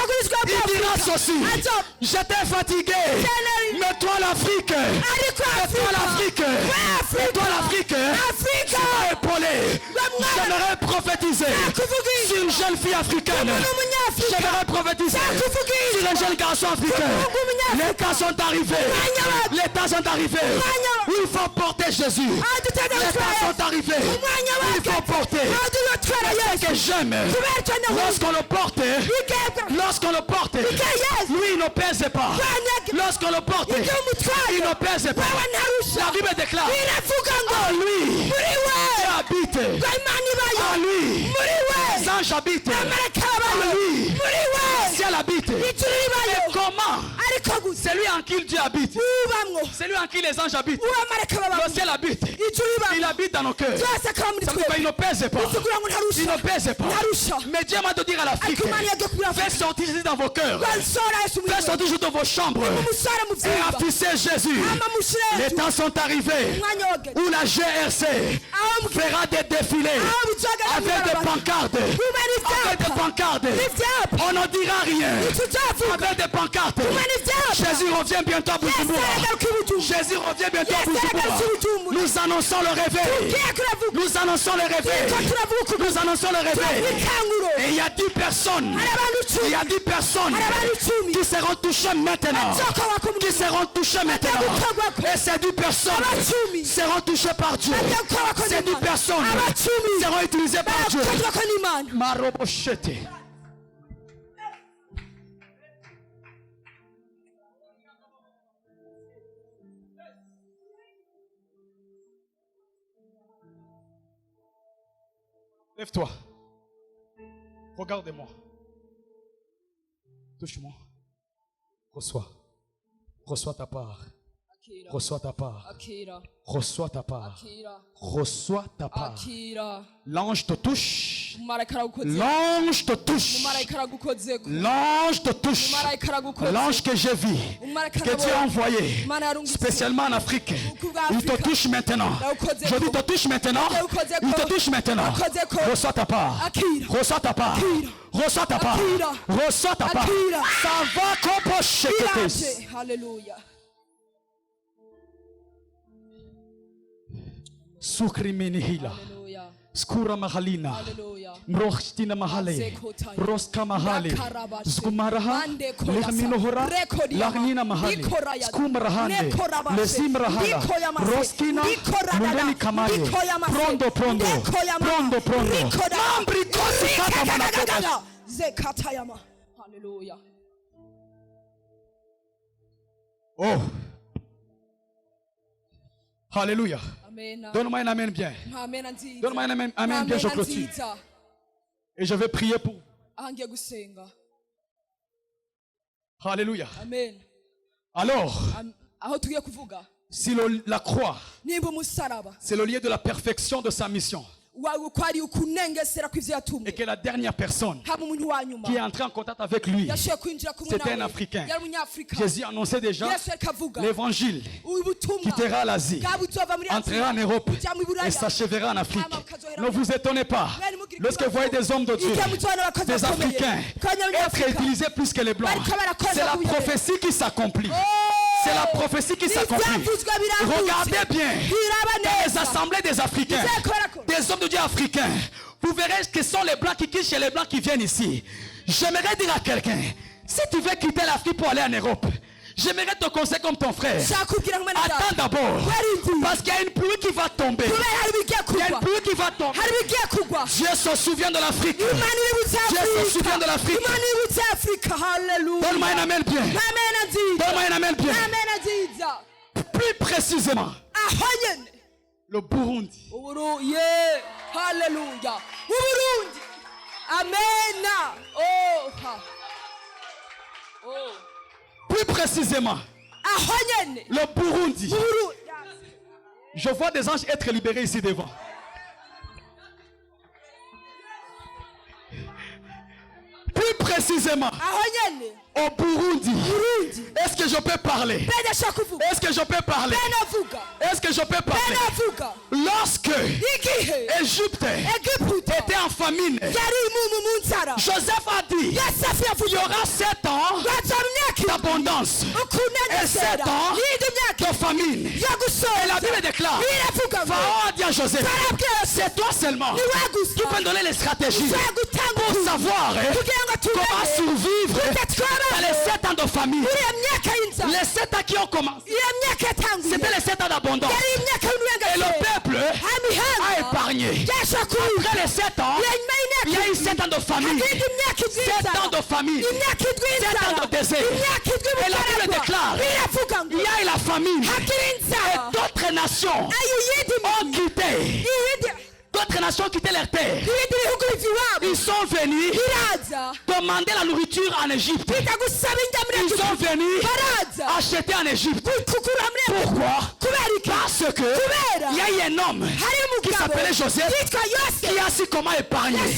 dira ceci. J'étais fatigué. Mais toi l'Afrique. Mais toi l'Afrique. Mais toi l'Afrique. Tu m'as épaulé. J'aimerais prophétiser sur une jeune fille africaine. J'aimerais prophétiser sur un jeune garçon africain. Les temps sont arrivés. Les temps sont arrivés. Il faut porter Jésus. Les temps sont arrivés. Il faut porter. Ce que j'aime, lorsqu'on le porte, lui il ne pèse pas. Lorsqu'on le porte, il ne pèse pas. La Bible déclare, en lui, Dieu habite. En lui, les anges habitent. En lui, le ciel habite. Et comment? C'est lui en qui Dieu habite. C'est lui en qui les anges habitent. Le ciel habite. Il habite dans nos cœurs. Ça veut dire qu'il ne pèse pas. Il ne pèse pas. Mais Dieu m'a de dire à l'Afrique, faites sortir Jésus dans vos cœurs. Faites sortir Jésus dans vos chambres. Et affichez Jésus. Les temps sont arrivés où la GRC fera des défilés avec des pancartes. Avec des pancartes. On ne dira rien. Avec des pancartes. Jésus revient bientôt à Bujumbura. Jésus revient bientôt à Bujumbura. Nous annonçons le réveil. Nous annonçons le réveil. Nous annonçons le réveil. Et il y a 10 personnes. Il y a 10 personnes qui seront touchées maintenant. Qui seront touchées maintenant. Et ces 10 personnes seront touchées par Dieu. Ces 10 personnes seront utilisées par Dieu. Marobochete. Lève-toi. Regarde-moi. Touche-moi. Reçois. Reçois ta part. Reçois ta part. Reçois ta part. Reçois ta part. L'ange te touche. L'ange te touche. L'ange te touche. L'ange que j'ai vu, que Dieu a envoyé spécialement en Afrique, il te touche maintenant. Je dis, te touche maintenant. Il te touche maintenant. Reçois ta part. Reçois ta part. Reçois ta part. Reçois ta part. Ça va compocher. Alléluia. Sukriminihila. Skura mahalina. Hallelujah. Mrochtina mahale. Roska mahale. Skumaraha. Lehminohora. Lagnina mahale. Skumrahande. Lesimrahala. Roskina. Mundeni kamaye. Prondo. Prondo. Mambri kosi kata manakota. Zekatayama. Hallelujah. Oh. Alléluia. Amen. Donne-moi un amen bien. Amen anziza. Donne-moi un amen bien, je clôture. Et je vais prier pour. Angiye gusenga. Alléluia. Amen. Alors, Aho tugiye kuvuga. si la croix, Nimba umusaraba. c'est le lieu de la perfection de sa mission. Kwari ukunengesera kw'ivyo yatumwe. Et que la dernière personne Haba umuntu wa nyuma. qui est entrée en contact avec lui, Yashoboye kwinjira kumwe c'était nawe. un Africain. Yari umunyafrika. Jésus annonçait déjà Yesu ariko avuga. l'évangile Ubutumwa. quittera l'Asie, Bwa buzova muri Aziya. entrera en Europe Buja mu Buraya. et s'achèvera en Afrique. Ne vous étonnez pas lorsque vous voyez des hommes de Dieu, des Africains, être utilisés plus que les Blancs. C'est la prophétie qui s'accomplit. C'est la prophétie qui s'accomplit. Regardez bien dans les assemblées des Africains, des hommes de Dieu africains. Vous verrez que ce sont les Blancs qui quittent chez les Blancs qui viennent ici. J'aimerais dire à quelqu'un, si tu veux quitter l'Afrique pour aller en Europe, j'aimerais te conseiller comme ton frère. Attends d'abord. Parce qu'il y a une pluie qui va tomber. Il y a une pluie qui va tomber. Dieu se souvient de l'Afrique. Dieu se souvient de l'Afrique. Donne-moi un amen bien. Donne-moi un amen bien. Plus précisément, le Burundi. Hallelujah. Uburundi. Amen. Oh. Plus précisément, le Burundi. Je vois des anges être libérés ici devant. Plus précisément, au Burundi. Est-ce que je peux parler? Est-ce que je peux parler? Est-ce que je peux parler? Lorsque Égypte était en famine, Joseph a dit, il y aura 7 ans d'abondance et 7 ans de famine. Et la Bible déclare, Pharaon a dit à Joseph, c'est toi seulement qui peux donner les stratégies pour savoir comment survivre dans les 7 ans de famine. Les 7 ans qui ont commencé, c'était les 7 ans d'abondance. Et le peuple a épargné. Après les 7 ans, il y a eu 7 ans de famine. 7 ans de famine. 7 ans de désert. Et la Bible déclare, il y a eu la famine. Et d'autres nations ont quitté. D'autres nations ont quitté leur terre. Ils sont venus demander la nourriture en Égypte. Ils sont venus acheter en Égypte. Pourquoi? Parce que il y a eu un homme qui s'appelait Joseph qui a su comment épargner.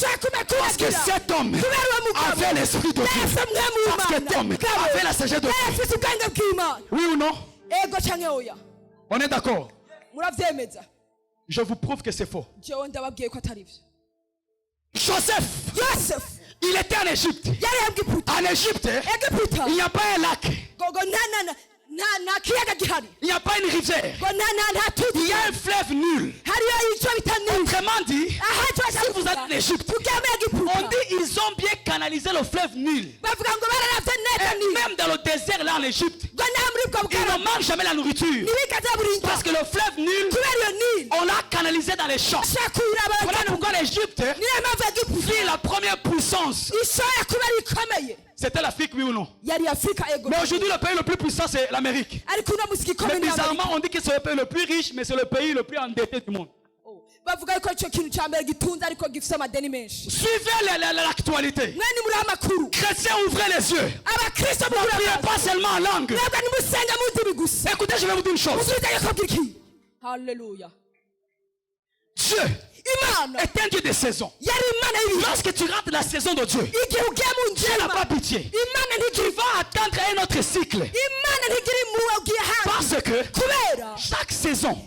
Parce que cet homme avait l'esprit de Dieu. Parce que cet homme avait la sagesse de Dieu. Oui ou non? On est d'accord? Je vous prouve que c'est faux. Joseph, il était en Égypte. En Égypte, il n'y a pas un lac. Il n'y a pas une rivière. Il y a un fleuve nul. Autrement dit, si vous êtes en Égypte, on dit ils ont bien canalisé le fleuve Nil. Et même dans le désert là en Égypte, ils ne mangent jamais la nourriture. Parce que le fleuve Nil, on l'a canalisé dans les champs. Voilà pourquoi l'Égypte fut la première puissance. C'était l'Afrique, oui ou non? Mais aujourd'hui, le pays le plus puissant, c'est l'Amérique. Mais bizarrement, on dit que c'est le pays le plus riche, mais c'est le pays le plus endetté du monde. Suivez l'actualité. Chrétiens, ouvrez les yeux. Ne priez pas seulement en langue. Écoutez, je vais vous dire une chose. Alléluia. Dieu est un Dieu de saison. Lorsque tu rentres dans la saison de Dieu, Dieu n'a pas pitié. Tu vas attendre un autre cycle. Parce que chaque saison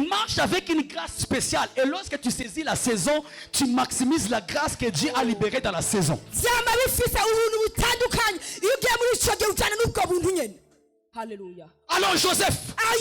marche avec une grâce spéciale. Et lorsque tu saisis la saison, tu maximises la grâce que Dieu a libérée dans la saison. Haleluya. Alors Joseph,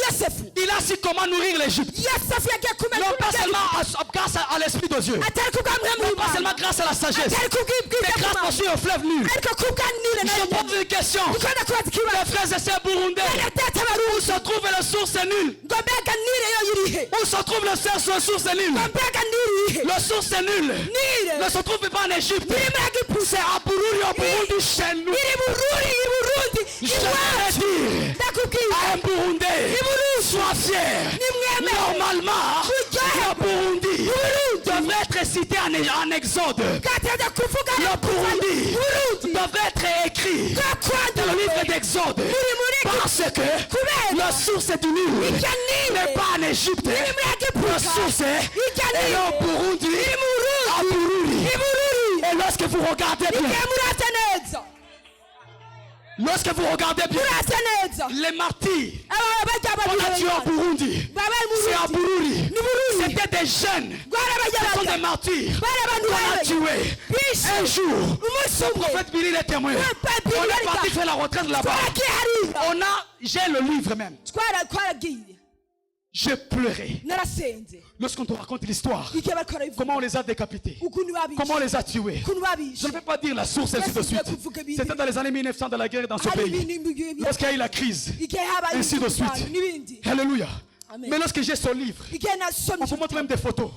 Yosefu il a su comment nourrir l'Égypte. Yosefu yagiye kumenya Non pas seulement grâce à l'Esprit de Dieu. atari kubwamwe Non mu pas seulement Imana grâce à la sagesse. atari Mais kubwibwira grâce aussi au fleuve Nil. ariko kubwanire Je nayo pose une question. ukunda kubaza Les ikibazo frères et sœurs burundais, data où baruzi se trouve la source Nil? ngo mbega nire yo irihe Où se trouve la source Nil? ngo mbega nire irihe La source Nil nire ne se trouve pas en Égypte. iri muri Egiputa C'est à Bururi, au Burundi, chez nous. iri bururi i Burundi J'aimerais iwacu dire ndakubwira à un Burundais, sois fier. nimwemere Normalement, le Burundi devrait être cité en Exode. bwategetswe kuvuga Le Burundi Burundi devrait être écrit dans le livre d'Exode. Parce que la source du Nil n'est pas en Égypte. La source est au Burundi, à Bururi. Et lorsque vous regardez bien, murate neza lorsque vous regardez bien, murate neza les martyrs aba bajya qu'on a tués au Burundi, c'est à Bururi. C'était des jeunes, ce sont des martyrs qu'on a tués. Un jour, le prophète Billy est témoin. On est parti faire la retraite là-bas. J'ai le livre même. twaragiye J'ai pleuré narasenze lorsqu'on te raconte l'histoire. igihe bariko barabivuga Comment on les a décapités, ukuntu babishe comment on les a tués. ukuntu babishe Je ne vais pas dire la source ainsi de suite. C'était dans les années 1900 de la guerre dans ce hari pays. ibintu Lorsqu'il y a eu la crise. igihe habaye Ainsi de imirwano suite. n'ibindi Alléluia. Amen. Mais lorsque j'ai ce livre, igihe nasomye on vous montre même des photos.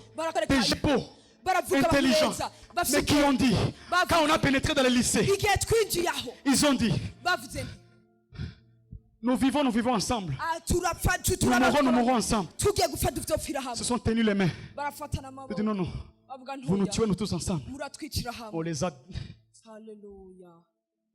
Des jipots baravuga intelligents. bameza Mais qui ont dit, quand on a pénétré dans le lycée, igihe twinjiye aho ils ont dit, bavuze nti nous vivons ensemble. turapfa Nous mourrons ensemble. tugiye gupfa dupfira Ils hamwe se sont tenus les mains. barafatana Ils disent amaboko non, non, bavuga vous nous ntuya tuez nous tous ensemble. muratwicira On hamwe les a. haleluya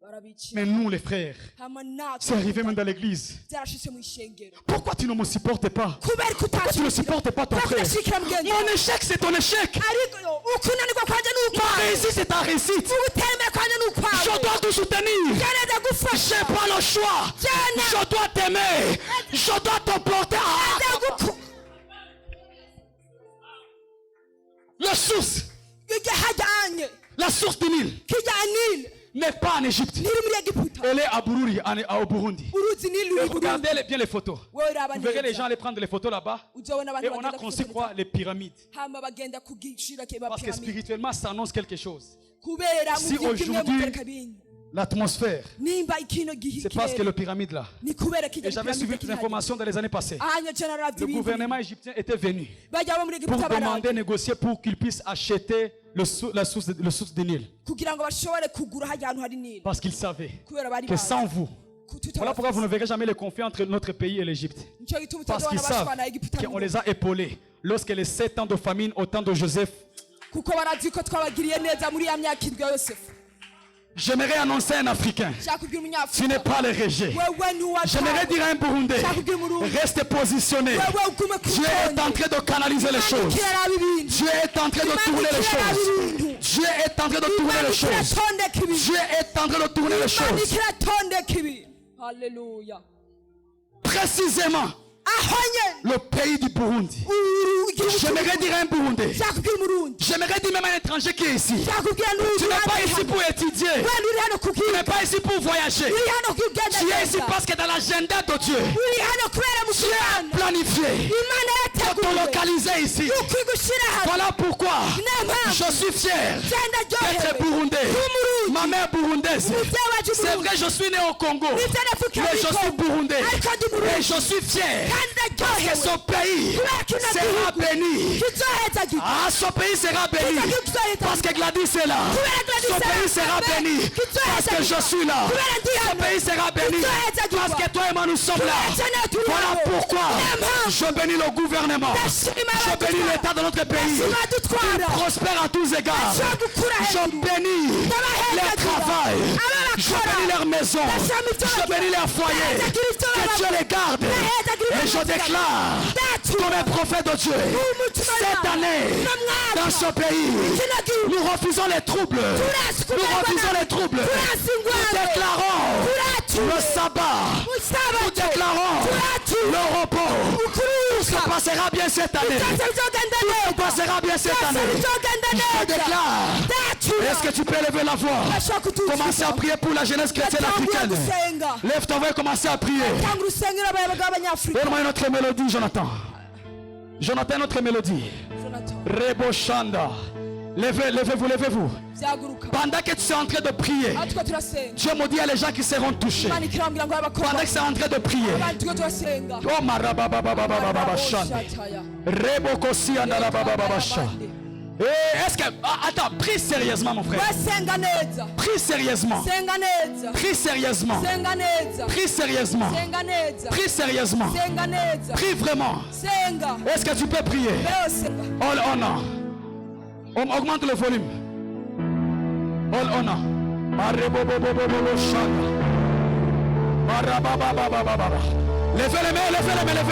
barabicira Mais nous, les frères, hamwe c'est arrivé même dans l'église. byarashitse mu ishengero Pourquoi tu ne me supportes pas? kubera ko Pourquoi tu ne supportes pas ton frère? utashikira mugenzi Mon échec, c'est ton échec. ariko ukunanirwa kwanje Ma n'ukwawe réussite, c'est ta réussite. ubutemere kwanje n'ukwawe Je dois te soutenir. gereza Je gufasha n'ai pas le choix. Je dois t'aimer. Je dois te porter à la source. igihe hajyanye La source du Nil kijyanile n'est pas en Égypte. ntiri muri Egiputa Elle est à Bururi, au Burundi. uruzi nili Et ruri Burundi regardez bien les photos. wowe uraba Vous verrez les gens neza aller prendre les photos là-bas. uzobona abantu Et on a bagenda construit kwifotoreza. quoi? Les pyramides. hama bagenda ku giciro kiba Parce que piramide spirituellement, ça annonce quelque chose. kubera Si mu by'ukimwe aujourd'hui, mutereka bintu L'atmosphère, nimba ikino gihe c'est parce que ikirere le pyramide là. ni kubera kijya Et j'avais suivi toutes les informations dans les années passées. ahanya cyane aravye Le ibintu gouvernement égyptien était venu bajya bo muri pour Egiputa demander, baraza négocier pour qu'ils puissent acheter le source du Nil. kugira ngo bashobore kugura hajya ahantu hari nili Parce qu'ils savaient kubera bari que sans vous, bazi voilà pourquoi vous ne verrez jamais le conflit entre notre pays et l'Égypte. nicyo gituma Parce qu'ils utazabona savent bashwana Egiputa qu'on les a épaulés. Lorsque les 7 ans de famine au temps de Joseph, kuko barazi ko twabagiriye neza muri ya myaka indwi ya Yosefu j'aimerais annoncer à un Africain, nshaka kubwira tu umunyafurika n'es pas le rejet. wewe J'aimerais dire à un Burundais, reste positionné. wewe ugume ku Dieu est en train de canaliser les choses. kiraraba ibintu Dieu est en train de tourner les choses. Dieu est en train de tourner les choses. kiratondeka ibintu Dieu est en train de tourner les imana choses. kiratondeka ibintu haleluya Précisément, ahonye le pays du Burundi. J'aimerais dire à un Burundais, nshaka kubwira umurundi j'aimerais dire même à un étranger qui est ici. nshaka kubwira Tu n'es pas ici pour étudier. wenda uri hano Tu n'es kubwira pas ici pour voyager. uri hano kubwenda Tu es ici neza parce que dans l'agenda de Dieu, uri hano kubera mu Dieu a Imana planifié Imana de te yateguye localiser ici. ukwigushyira hano Voilà pourquoi niyo mpamvu je suis fier genda d'être ryohewe burundais. Ma mère burundaise. umubyeyi wacu C'est vrai, je suis né au Congo. nibyo navukiye Mais muri je suis Kongo burundais. ariko ndi Et murundi je suis fier. kandi Parce que ndaryohewe ce pays sera béni. kizohezagirwa Ah, ce pays sera béni. Parce que Gladys est là. Ce pays sera béni. Parce que je suis là. Ce pays sera béni. Parce que toi et moi nous sommes là. Voilà pourquoi je bénis le gouvernement. Je bénis l'état de notre pays. Il prospère à tous égards. Je bénis leur travail. Je bénis leur maison. Je bénis leur foyer. Que Dieu les garde. Et je déclare comme un prophète de Dieu, cette année, dans ce pays, nous refusons les troubles. Nous refusons les troubles. Nous déclarons le sabbat. Nous déclarons le repos. Tout se passera bien cette année. Tout se passera bien cette année. Je déclare Est-ce que tu peux lever la voix? Commencez à prier pour la jeunesse chrétienne africaine. Lève ta voix et commencez à prier. Donne-moi une autre mélodie, Jonathan. Jonathan, une autre mélodie. Rebo Shanda. Levez-vous, levez-vous. Pendant que tu es en train de prier, Dieu me dit, il y a les gens qui seront touchés. Pendant que tu es en train de prier. Oh marababababababa Shanda. Rebo Kosi Andalabababa Shanda. Est-ce que... attends, prie sérieusement mon frère. Prie sérieusement. Prie sérieusement. Prie sérieusement. Prie sérieusement. Prie vraiment. Est-ce que tu peux prier? All honor. On augmente le volume. All honor. Levez les mains, levez les mains, levez.